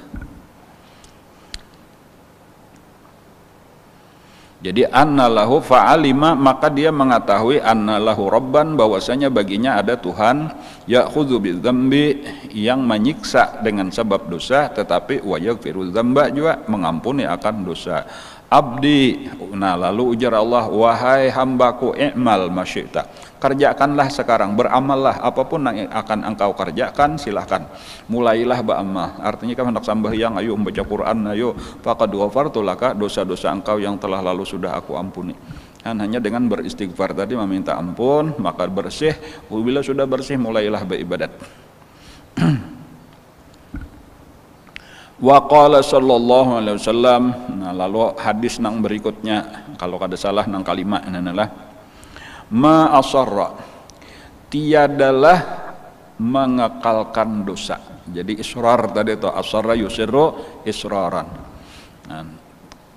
Jadi annalahu fa'alima, maka dia mengetahui annalahu rabban, bahwasanya baginya ada Tuhan, ya'khudzu bidzambi, yang menyiksa dengan sebab dosa, tetapi wa yaghfiru dzamba, juga mengampuni akan dosa. Abdi, nah lalu ujar Allah, wahai hambaku, i'mal masyi'ta, kerjakanlah sekarang, beramallah apapun yang akan engkau kerjakan, silahkan mulailah beramal. Artinya kan hendak sambahyang, ayo membaca Quran, ayo faqad ghafartu laka, dosa-dosa engkau yang telah lalu sudah aku ampuni. Dan hanya dengan beristighfar tadi meminta ampun maka bersih. Bila sudah bersih mulailah beribadat. Wa qala sallallahu alaihi wasallam, nah lalu hadis nang berikutnya kalau kada salah nang kalimat adalah ma asarra, tiadalah mengekalkan dosa. Jadi israr tadi itu asarra yusirru israran. Nah,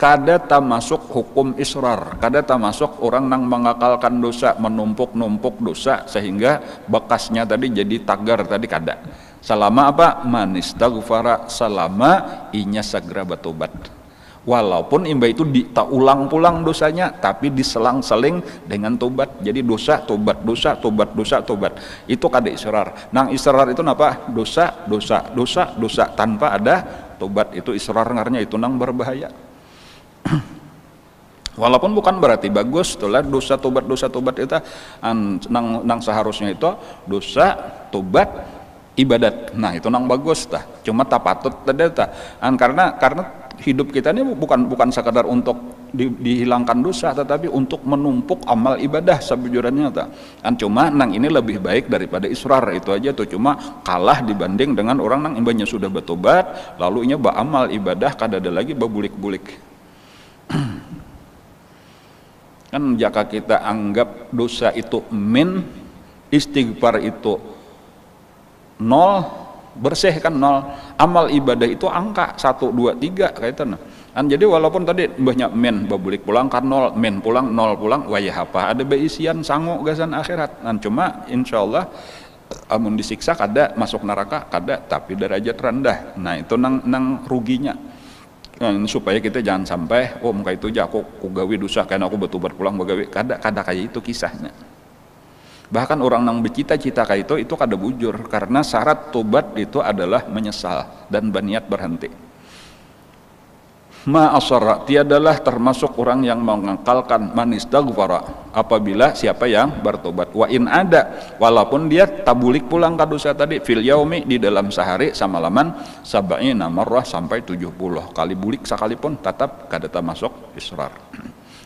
kada termasuk hukum israr, kada termasuk orang nang mengekalkan dosa, menumpuk-numpuk dosa sehingga bekasnya tadi jadi tagar tadi kada. Selama apa? Manistaghfara, selama inya segera bertobat. Walaupun imba itu tak ulang-ulang dosanya, tapi diselang-seling dengan tobat. Jadi dosa, tobat, dosa, tobat, dosa, tobat. Itu kada israr. Nang israr itu apa? Dosa, dosa, dosa, dosa tanpa ada tobat. Itu israr ngarnya, itu nang berbahaya. Walaupun bukan berarti bagus, itulah dosa tobat itu nang seharusnya itu dosa, tobat, ibadat. Nah, itu nang bagus tah. Cuma tak patut tadi tah. Karena hidup kita ini bukan sekadar untuk dihilangkan dosa, tetapi untuk menumpuk amal ibadah sebujurnya tah. Cuma nang ini lebih baik daripada israr, itu aja tuh. Cuma kalah dibanding dengan orang nang imbanya sudah bertobat lalu inya beramal ibadah kada ada lagi babulik-bulik. Kan jika kita anggap dosa itu min, istighfar itu nol, bersih kan nol, amal ibadah itu angka 1, 2, 3 kaitan. Kan jadi walaupun tadi banyak men babulik pulang kan nol, men pulang nol pulang, wayah apa ada beisian sangu gasan akhirat. Kan cuma insyaallah amun disiksa kada, masuk neraka kada, tapi derajat rendah. Nah itu nang ruginya. Supaya kita jangan sampai muka itu aja aku gawe dosa karena aku betubat pulang begawe, kada kayak itu kisahnya. Bahkan orang nang bercita-cita kayak itu kada bujur, karena syarat tobat itu adalah menyesal dan berniat berhenti. Ma asarra, tiadalah termasuk orang yang mengekalkan man istaghfara, apabila siapa yang bertobat. Wa in ada, walaupun dia tabulik pulang ke dosa tadi, fil yaumi, di dalam sehari samalaman, sab'ina marrah, sampai 70 kali bulik sekalipun, tetap kada termasuk israr.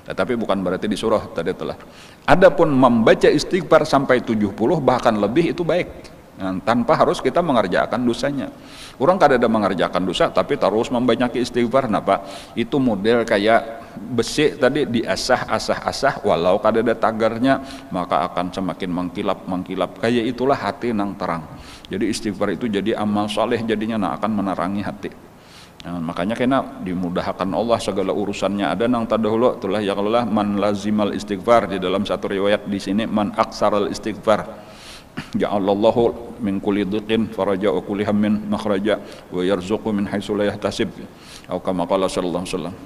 Tetapi bukan berarti disuruh tadi telah. Adapun membaca istighfar sampai 70 bahkan lebih itu baik. Tanpa harus kita mengerjakan dosanya. Orang kada ada mengerjakan dosa tapi terus membanyaki istighfar. Kenapa? Itu model kayak besi tadi diasah walau kada ada tagarnya maka akan semakin mengkilap. Kayak itulah hati nang terang. Jadi istighfar itu jadi amal soleh jadinya akan menerangi hati. Makanya kena dimudahkan Allah segala urusannya. Ada nang tadahulu itulah ya Allah man lazimal istighfar, di dalam satu riwayat di sini man aksaral istighfar ja'alallahu min kulli dhiqin faraja wa kulli hammin makhraja wa yarzuqu min haitsu la yahtasib. Atau kama qala sallallahu alaihi wasallam,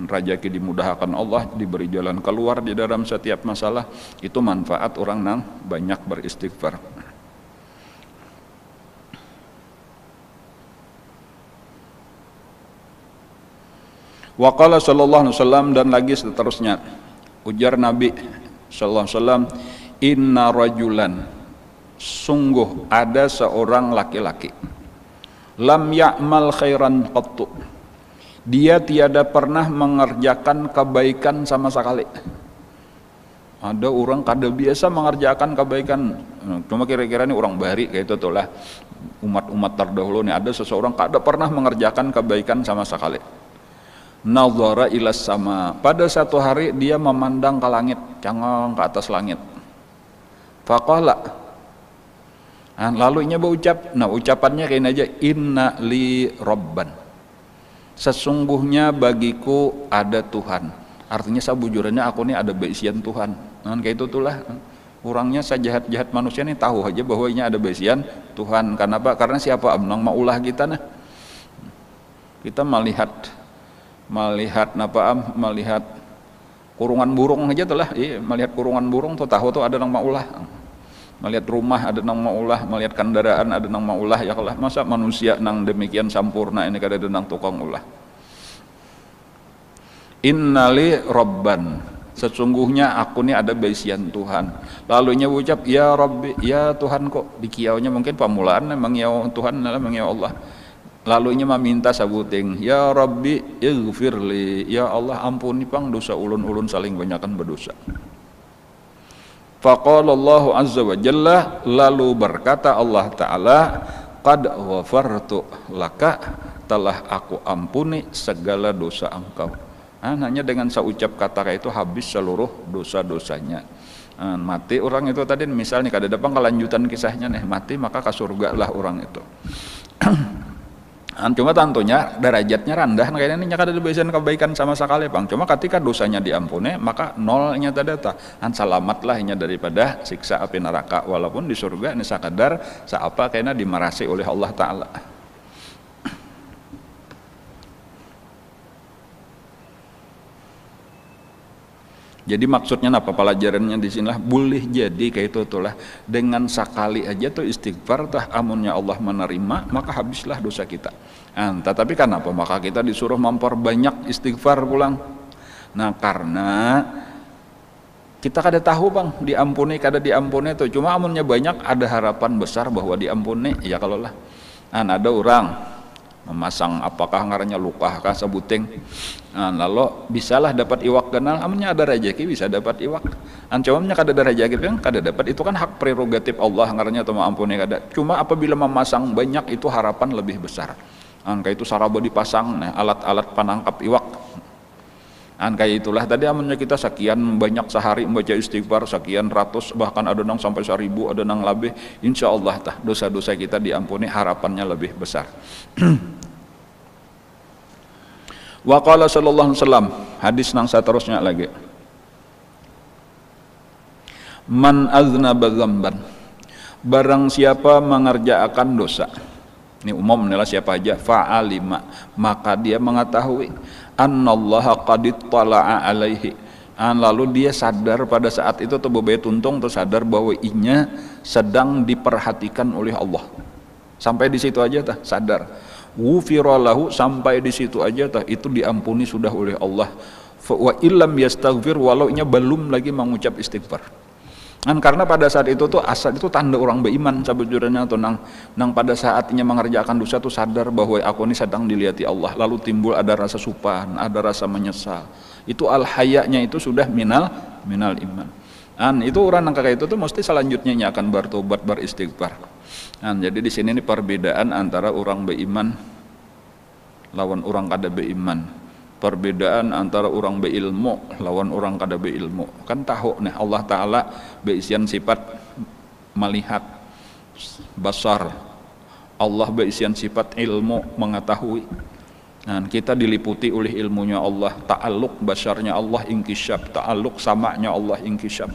rezeki dimudahkan Allah, diberi jalan keluar di dalam setiap masalah. Itu manfaat orang nang banyak beristighfar. Wa qala sallallahu alaihi wasallam, dan lagi seterusnya ujar Nabi sallallahu alaihi wasallam, inna rajulan, sungguh ada seorang laki-laki, lam ya'mal khairan qattu, dia tiada pernah mengerjakan kebaikan sama sekali. Ada orang kada biasa mengerjakan kebaikan, cuma kira-kira ini orang bari kayak itu tuh lah, umat-umat terdahulu nih, ada seseorang kada pernah mengerjakan kebaikan sama sekali. Nazara ilas sama, pada satu hari dia memandang ke langit, cangong ke atas langit. Faqala, lalu ia berucap, ucapannya kayak aja, inna li robban, sesungguhnya bagiku ada Tuhan. Artinya sabujurannya aku nih ada beisian Tuhan. Kayak itu tuh lah, orangnya sejahat-jahat manusia nih tahu aja bahwa ini ada beisian Tuhan. Kenapa? Karena siapa amnang maulah kita nah. Kita melihat kurungan burung aja tuh lah, melihat kurungan burung tuh tahu tuh ada nang maulah. Melihat rumah ada nang maulah, melihat kendaraan ada nang maulah, ya Allah, masa manusia nang demikian sampurna ini kada ada nang tukang ulah. Innali robban, sesungguhnya aku ini ada beisian Tuhan. Lalu nya ucap ya Rabbi, ya Tuhan, kok dikiaunya mungkin pamulaan memang ya Tuhan memang ya Allah. Lalu nya meminta sabuting, ya Rabbi ighfirli, ya Allah ampuni pang dosa ulun saling banyakan berdosa. Faqala Allah azza wa jalla, lalu berkata Allah Ta'ala, qad ghafartu laka, telah aku ampuni segala dosa engkau. Hanya dengan seucap kata itu habis seluruh dosa-dosanya. Mati orang itu tadi misalnya kada dapat kelanjutan kisahnya nih, mati maka ke surga lah orang itu. Cuma tentunya derajatnya rendah, kayaknya ini kada ada beisian kebaikan sama sekali bang. Cuma ketika dosanya diampuni maka nolnya tadata, selamatlah nya daripada siksa api neraka. Walaupun di surga ini sakadar seapa kayaknya dimarasi oleh Allah Ta'ala. Jadi maksudnya apa pelajarannya di sinilah, boleh jadi kayak itu tuh lah, dengan sekali aja tuh istighfar tah amunnya Allah menerima maka habislah dosa kita. Tetapi kenapa maka kita disuruh memperbanyak istighfar pulang? Nah karena kita kada tahu bang diampuni kada diampuni itu, cuma amunnya banyak ada harapan besar bahwa diampuni ya kalau lah. Ada orang memasang apakah ngarannya luka kah sebuting, lalu bisalah dapat iwak kenal, amunnya ada rezeki bisa dapat iwak. Ancamnya kada ada rezeki kan kada dapat, itu kan hak prerogatif Allah ngarannya atau ampuni kada. Cuma apabila memasang banyak itu harapan lebih besar. Angka itu saraba dipasang, nah alat-alat penangkap iwak. Kayak itulah tadi amunnya kita sekian banyak sehari membaca istighfar, sekian ratus, bahkan ada nang sampai 1000, ada nang lebih, insya Allah tah dosa-dosa kita diampuni, harapannya lebih besar. Wa qala sallallahu alaihi wasallam, hadis nang saterusnya lagi. Man aznaba dzamban, barang siapa mengerjakan dosa, ini umum inilah siapa aja, fa'alima, maka dia mengetahui annallaha qad ittala'a alaihi, lalu dia sadar pada saat itu atau bebaya tuntung tersadar bahwa inya sedang diperhatikan oleh Allah. Sampai di situ aja tah sadar. Ghufira lahu, sampai di situ aja tah itu diampuni sudah oleh Allah. Wa illam yastaghfir, walau inya belum lagi mengucap istighfar. Karena pada saat itu tuh asal itu tanda orang beriman sebetulnya tuh nang pada saatnya mengerjakan dosa tuh sadar bahwa aku ini sedang dilihati Allah, lalu timbul ada rasa supan, ada rasa menyesal. Itu al-hayanya itu sudah minal iman. Itu orang nang kayak itu tuh mesti selanjutnya akan bertobat, beristighfar. Jadi di sini ini perbedaan antara orang beriman lawan orang kada beriman. Perbedaan antara orang berilmu lawan orang kada berilmu. Kan tahu nih Allah Ta'ala beisian sifat melihat, basar. Allah beisian sifat ilmu, mengetahui. Kita diliputi oleh ilmunya Allah, ta'alluq basarnya Allah inkisyaf, ta'alluq samanya Allah inkisyaf.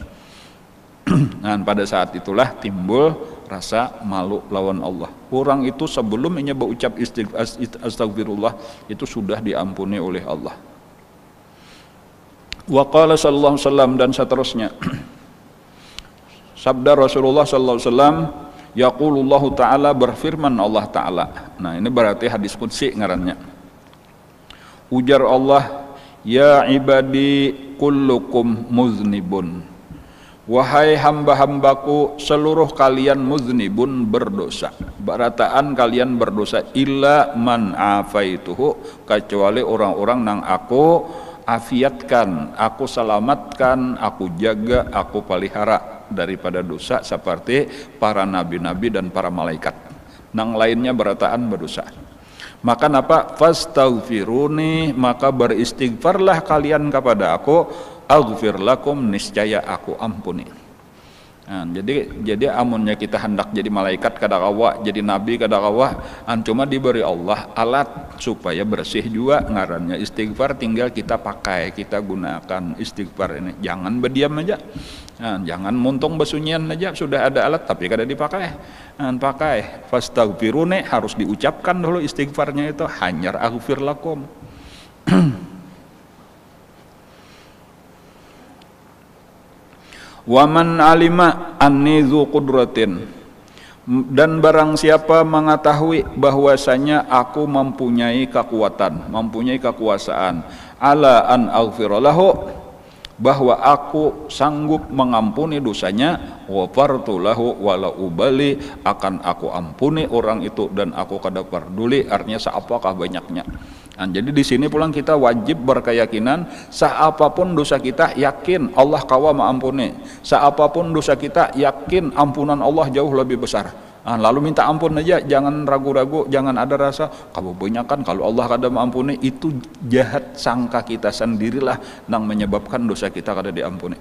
Pada saat itulah timbul rasa malu lawan Allah. Orang itu sebelum ia berucap astagfirullah itu sudah diampuni oleh Allah. Wa qala sallallahu alaihi wasallam, dan seterusnya sabda Rasulullah sallallahu alaihi wasallam, yaqulullahu ta'ala, berfirman Allah Ta'ala. Nah ini berarti hadis qudsi ngarannya. Ujar Allah, ya ibadi kullukum muznibun, wahai hamba-hambaku seluruh kalian muznibun, berdosa. Barataan kalian berdosa, illa man afaituhu, kecuali orang-orang nang aku afiatkan, aku selamatkan, aku jaga, aku pelihara daripada dosa, seperti para nabi-nabi dan para malaikat. Nang lainnya barataan berdosa. Maka napa? Fastaghfiruni, maka beristighfarlah kalian kepada aku, aghfir lakum, niscaya aku ampuni. Jadi amunnya kita hendak jadi malaikat kada kawa, jadi nabi kada kawa, cuma diberi Allah alat supaya bersih juga, ngarannya istighfar, tinggal kita pakai, kita gunakan istighfar ini. Jangan berdiam aja, jangan muntung besunyian aja, sudah ada alat tapi kada dipakai. Pakai fastaghfiruni, harus diucapkan dulu istighfarnya itu, hanyar aghfir lakum. Waman alima anni dzu qudratin, dan barang siapa mengetahui bahwasanya aku mempunyai kekuatan, mempunyai kekuasaan, ala an aghfira lahu, bahwa aku sanggup mengampuni dosanya, ghafartu lahu wala ubali, akan aku ampuni orang itu dan aku kada peduli, artinya seapakah banyaknya. Jadi di sini pulang kita wajib berkeyakinan seapapun dosa kita yakin Allah kawa mengampuni, seapapun dosa kita yakin ampunan Allah jauh lebih besar. Lalu minta ampun aja, jangan ragu-ragu, jangan ada rasa kebanyakan kalau Allah kada mengampuni, itu jahat sangka kita sendirilah yang menyebabkan dosa kita kada diampuni.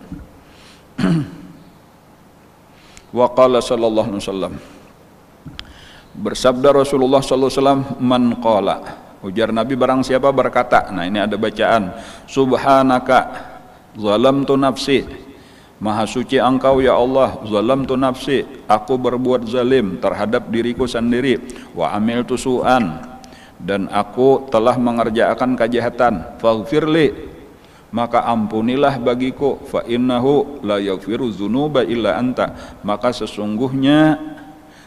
Wa qala sallallahu alaihi wasallam, bersabda Rasulullah sallallahu alaihi wasallam, man qala, ujar Nabi, barang siapa berkata, nah ini ada bacaan, subhanaka zalamtu nafsi, maha suci engkau ya Allah, zalamtu nafsi, aku berbuat zalim terhadap diriku sendiri, wa amiltu su'an, dan aku telah mengerjakan kejahatan, faghfirli, maka ampunilah bagiku, fa innahu la yaghfiru dzunuba illa anta, maka sesungguhnya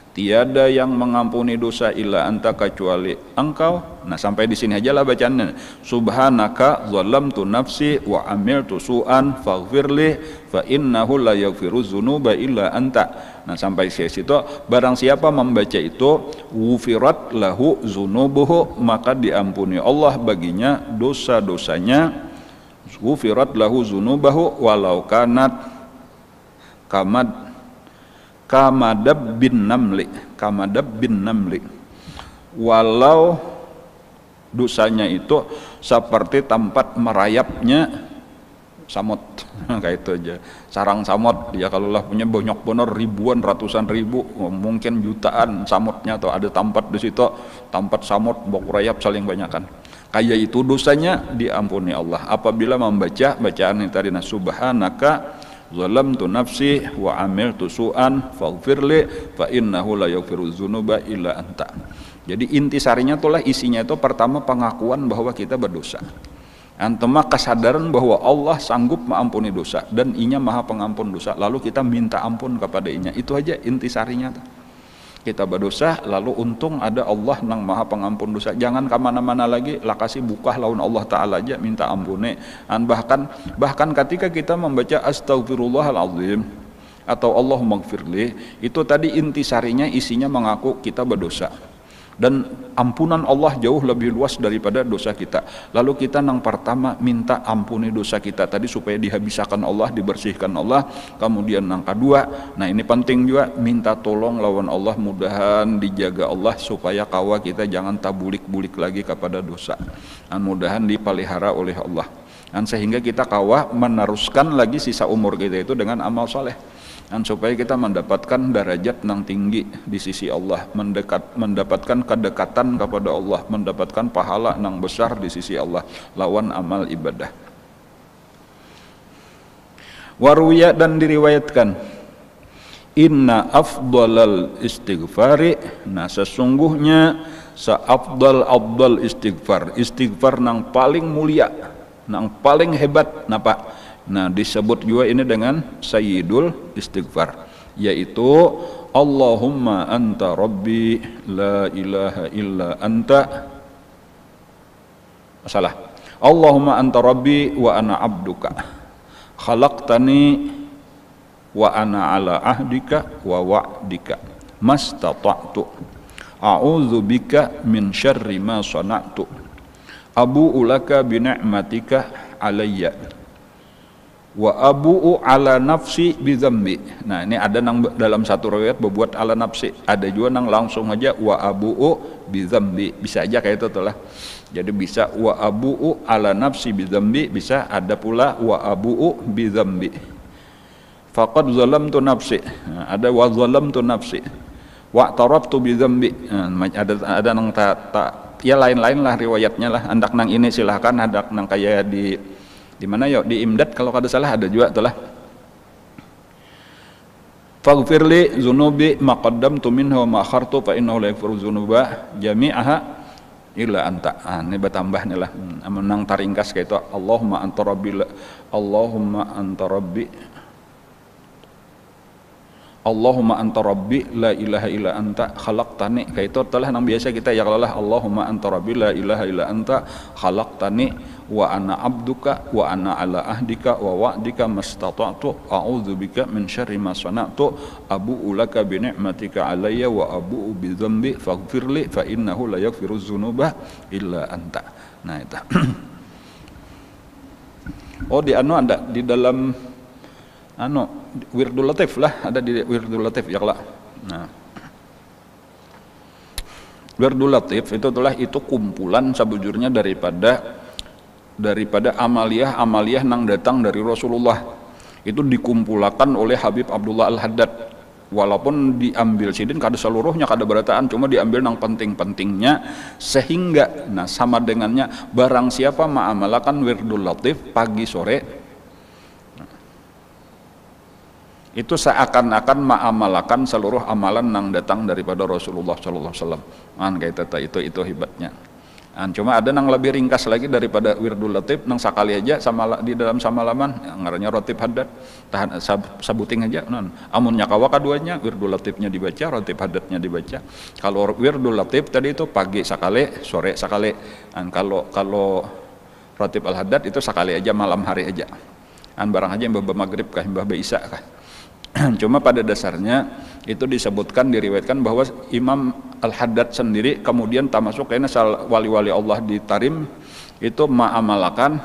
tiada yang mengampuni dosa illa anta, kecuali engkau. Nah sampai di sini aja lah bacaannya, subhanaka zalamtu nafsi wa amiltu su'an faghfirli fa innahu la yaghfiru dzunuba illa anta. Nah sampai situ, barang siapa membaca itu, wufirat lahu dzunubuhu, maka diampuni Allah baginya dosa-dosanya, wufirat lahu dzunubahu walau kanat kamadab bin namli, walau Dosanya itu seperti tempat merayapnya samot, kayak itu aja. Sarang samot, dia kalau lah punya banyak benar ribuan, ratusan ribu, mungkin jutaan samotnya, atau ada tempat di situ, tempat samot bok rayap saling banyakan. Kayak itu dosanya diampuni Allah apabila membaca bacaan yang tadi, subhanaka zalamtu nafsi wa amiltu su'an faghfirli fa innahu la yaghfiru dzunuba illa anta. Jadi intisarinya itulah isinya itu pertama pengakuan bahwa kita berdosa. Antema kesadaran bahwa Allah sanggup mengampuni dosa dan Inya Maha Pengampun dosa. Lalu kita minta ampun kepada Inya. Itu aja intisarinya. Kita berdosa, lalu untung ada Allah yang Maha Pengampun dosa. Jangan kemana-mana lagi, lah kasih buka lawan Allah Ta'ala aja minta ampuni. Bahkan ketika kita membaca Astaghfirullahaladzim atau Allahumma gfirli, itu tadi intisarinya isinya mengaku kita berdosa. Dan ampunan Allah jauh lebih luas daripada dosa kita. Lalu kita yang pertama minta ampuni dosa kita tadi supaya dihabiskan Allah, dibersihkan Allah. Kemudian yang kedua, nah ini penting juga, minta tolong lawan Allah, mudahan dijaga Allah supaya kawa kita jangan tabulik-bulik lagi kepada dosa. Dan mudahan dipelihara oleh Allah. Dan sehingga kita kawa meneruskan lagi sisa umur kita itu dengan amal soleh. Dan supaya kita mendapatkan derajat yang tinggi di sisi Allah, mendapatkan kedekatan kepada Allah, mendapatkan pahala yang besar di sisi Allah lawan amal ibadah. Waruya, dan diriwayatkan, inna afdalal istighfari, nah sesungguhnya seafdal istighfar nang paling mulia, nang paling hebat, napa? Nah disebut juga ini dengan sayyidul istighfar, yaitu Allahumma anta rabbi la ilaha illa anta, salah, Allahumma anta rabbi wa ana abduka khalaqtani wa ana ala ahdika wa wa'dika mastata'tu a'udzu bika min syarri ma sana'tu abu'u laka bi ni'matika alayya wa abu'u ala nafsi bidzambi. Nah ini ada nang dalam satu riwayat berbuat ala nafsi, ada juga nang langsung aja wa abu'u bidzambi, bisa aja kayak itu tuh lah. Jadi bisa wa abu'u ala nafsi bidzambi, bisa ada pula wa abu'u bidzambi. Faqad zalamtu nafsi, nah, ada wa zalamtu nafsi wa taraftu bidzambi. Nah, ada nang ya lain-lain lah riwayatnya lah. Andak nang ini silahkan, ada nang kayak di mana yuk di Imdad kalau kada salah ada juga itulah. Faghfirli dzunubi ma qaddamtu minhu wa ma akhartu fa innahu la yaghfiru dzunuba jami'aha illa anta. Ini bertambah nih lah. Menang taringkas kayak itu, Allahumma anta rabbi Allahumma anta rabbi la ilaha illa anta khalaqtani, kayak itu telah nang biasa kita ya kalau lah Allahumma anta rabbi la ilaha illa anta khalaqtani wa ana abduka wa ana ala ahdika wa wa'dika mastata'tu a'udzu bika min syarri ma sana'tu abu'u laka bi ni'matika alayya wa abu'u bi dzambi faghfirli fa innahu la yaghfiru dzunuba illa anta. Nah itu. Oh di ada di dalam Wirdul Latif lah, ada di Wirdul Latif ya lah. Nah, Wirdul Latif itu kumpulan sebujurnya daripada amaliyah nang datang dari Rasulullah. Itu dikumpulkan oleh Habib Abdullah Al-Haddad. Walaupun diambil sidin kada seluruhnya kada berataan, cuma diambil nang penting-pentingnya, sehingga nah sama dengannya barang siapa ma'amalakan Wirdul Latif pagi sore, itu seakan-akan ma'amalakan seluruh amalan yang datang daripada Rasulullah sallallahu alaihi wasallam. Kayak itu hebatnya. Cuma ada yang lebih ringkas lagi daripada Wirdul Latif, nang sakali aja di dalam samalaman ngarannya Ratib Haddad. Tahan sabuting aja amun nyakawa kaduanya Wirdul Latifnya dibaca, Ratib Haddadnya dibaca. Kalau Wirdul Latif tadi itu pagi sakali, sore sakali. Kalau Ratib Al-Haddad itu sakali aja, malam hari aja. Barang aja mbah maghrib kah mbah Isya kah. Cuma pada dasarnya itu disebutkan, diriwayatkan bahwa Imam Al-Haddad sendiri kemudian termasuk kayaknya wali-wali Allah di Tarim itu ma'amalakan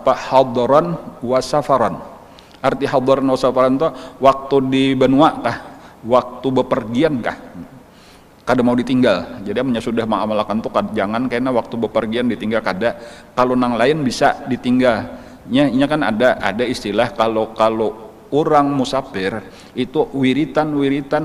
hadaran wa safaran. Arti hadaran wa safaran itu waktu di benua kah, waktu bepergian kah. kada mau ditinggal. Jadi amnya sudah mengamalkan tuh jangan karena waktu bepergian ditinggal kada. Kalau nang lain bisa ditinggal. Nya kan ada istilah kalau orang musafir itu wiritan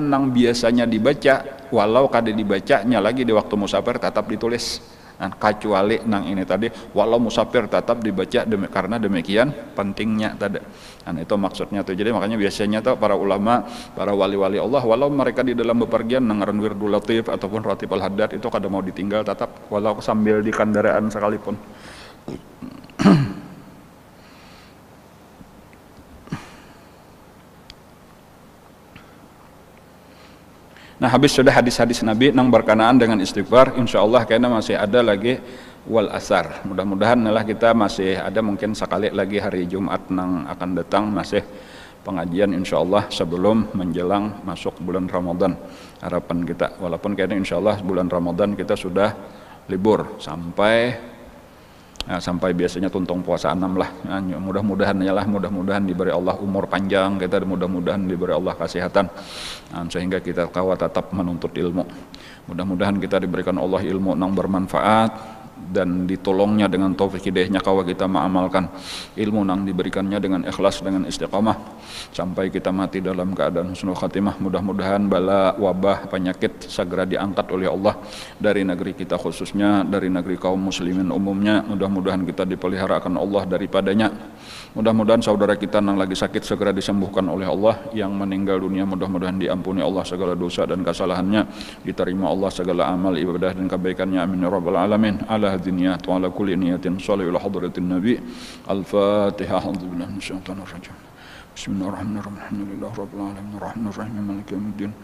nang biasanya dibaca walau kada dibacanya lagi di waktu musafir tetap ditulis. Nah, kecuali nang ini tadi walau musafir tetap dibaca karena demikian pentingnya tadi. Nah, itu maksudnya tuh. Jadi makanya biasanya tuh para ulama, para wali-wali Allah walau mereka di dalam bepergian nangaran wirdul latif ataupun ratib al-haddad itu kada mau ditinggal tetap walau sambil di kendaraan sekalipun. Nah, habis sudah hadis-hadis Nabi nang berkenaan dengan istighfar, insya Allah kayaknya masih ada lagi wal asar. Mudah-mudahan lah kita masih ada mungkin sekali lagi hari Jumat nang akan datang masih pengajian insya Allah sebelum menjelang masuk bulan Ramadan. Harapan kita, walaupun kayaknya insya Allah bulan Ramadan kita sudah libur sampai biasanya tuntung puasa 6 lah. Nah, mudah-mudahan diberi Allah umur panjang, kita mudah-mudahan diberi Allah kesehatan, sehingga kita kawat tetap menuntut ilmu. Mudah-mudahan kita diberikan Allah ilmu yang bermanfaat dan ditolongnya dengan taufik hidayahnya kawa kita mengamalkan ilmu yang diberikannya dengan ikhlas, dengan istiqamah sampai kita mati dalam keadaan husnul khatimah. Mudah-mudahan bala, wabah, penyakit segera diangkat oleh Allah dari negeri kita khususnya, dari negeri kaum muslimin umumnya. Mudah-mudahan kita dipelihara akan Allah daripadanya. Mudah-mudahan saudara kita yang lagi sakit segera disembuhkan oleh Allah, yang meninggal dunia mudah-mudahan diampuni Allah segala dosa dan kesalahannya, diterima Allah segala amal ibadah dan kebaikannya, amin ya rabbal alamin. Ala hadiniyat wa ala kulli niyatin salih ila hadratin nabi. Al-Fatihah. A'udzubillahi minasyaitonir rajim. Bismillahirrahmanirrahim. Alhamdulillahi rabbil alamin arrahmanir rahim maliki yaumiddin.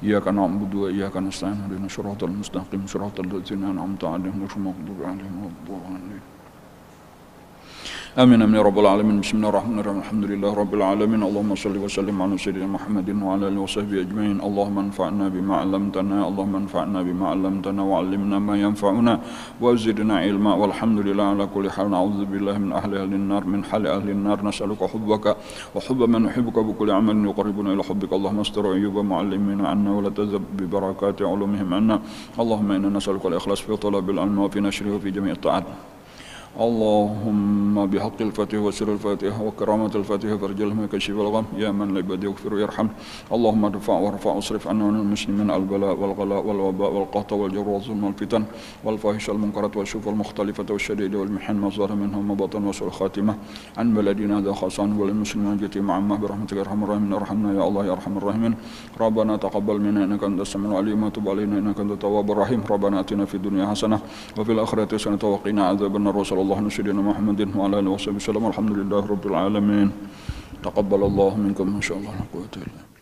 Iyyaka na'budu wa iyyaka nasta'in ihdinas siratal mustaqim siratal ladzina an'amta 'alaihim ghairil maghdubi 'alaihim waladdallin. آمين آمين يا رب العالمين. بسم الله الرحمن الرحيم. الحمد لله رب العالمين. اللهم صل وسلم على سيدنا محمد وعلى آله وصحبه أجمعين. اللهم انفعنا بما علمتنا، اللهم انفعنا بما علمتنا وعلمنا ما ينفعنا وزدنا علما. والحمد لله على كل حال. نعوذ بالله من أهل النار، من حال أهل النار. نسألك حبك وحب من يحبك بكل عمل يقربنا إلى حبك. اللهم استر عيوب معلمين عنا ولا تذهب ببركات علومهم عنا. اللهم إنا نسألك الإخلاص في طلب العلم وفي نشره وفي جميع الطاعات. اللهم بحق الفاتحة وسر الفاتحة وكرامة الفاتحة فرجل ما كشف الغم يا من لعباده يغفر ويرحم. اللهم ارفع وارفع واصرف عنا وعن المسلمين البلاء والغلاء والوباء والقحط والجر والظلم والفتن والفاحشة المنكرات والشوف المختلفة والشديد والمحن ما ظهر منهم ما بطن وسوء الخاتمة عن بلدنا هذا خاصة وللمسلمين جميعا عامة برحمتك يا أرحم الراحمين. ارحمنا يا الله يا أرحم الراحمين. ربنا تقبل منا إنك أنت السميع العليم وتب علينا إنك أنت التواب الرحيم. ربنا آتنا في الدنيا حسنة وفي الآخرة حسنة وقنا عذاب النار. وصلى الله على سيدنا محمد وعلى آله وصحبه وسلم. الحمد لله رب العالمين. تقبل الله منكم إن شاء الله. لا قوة إلا بالله.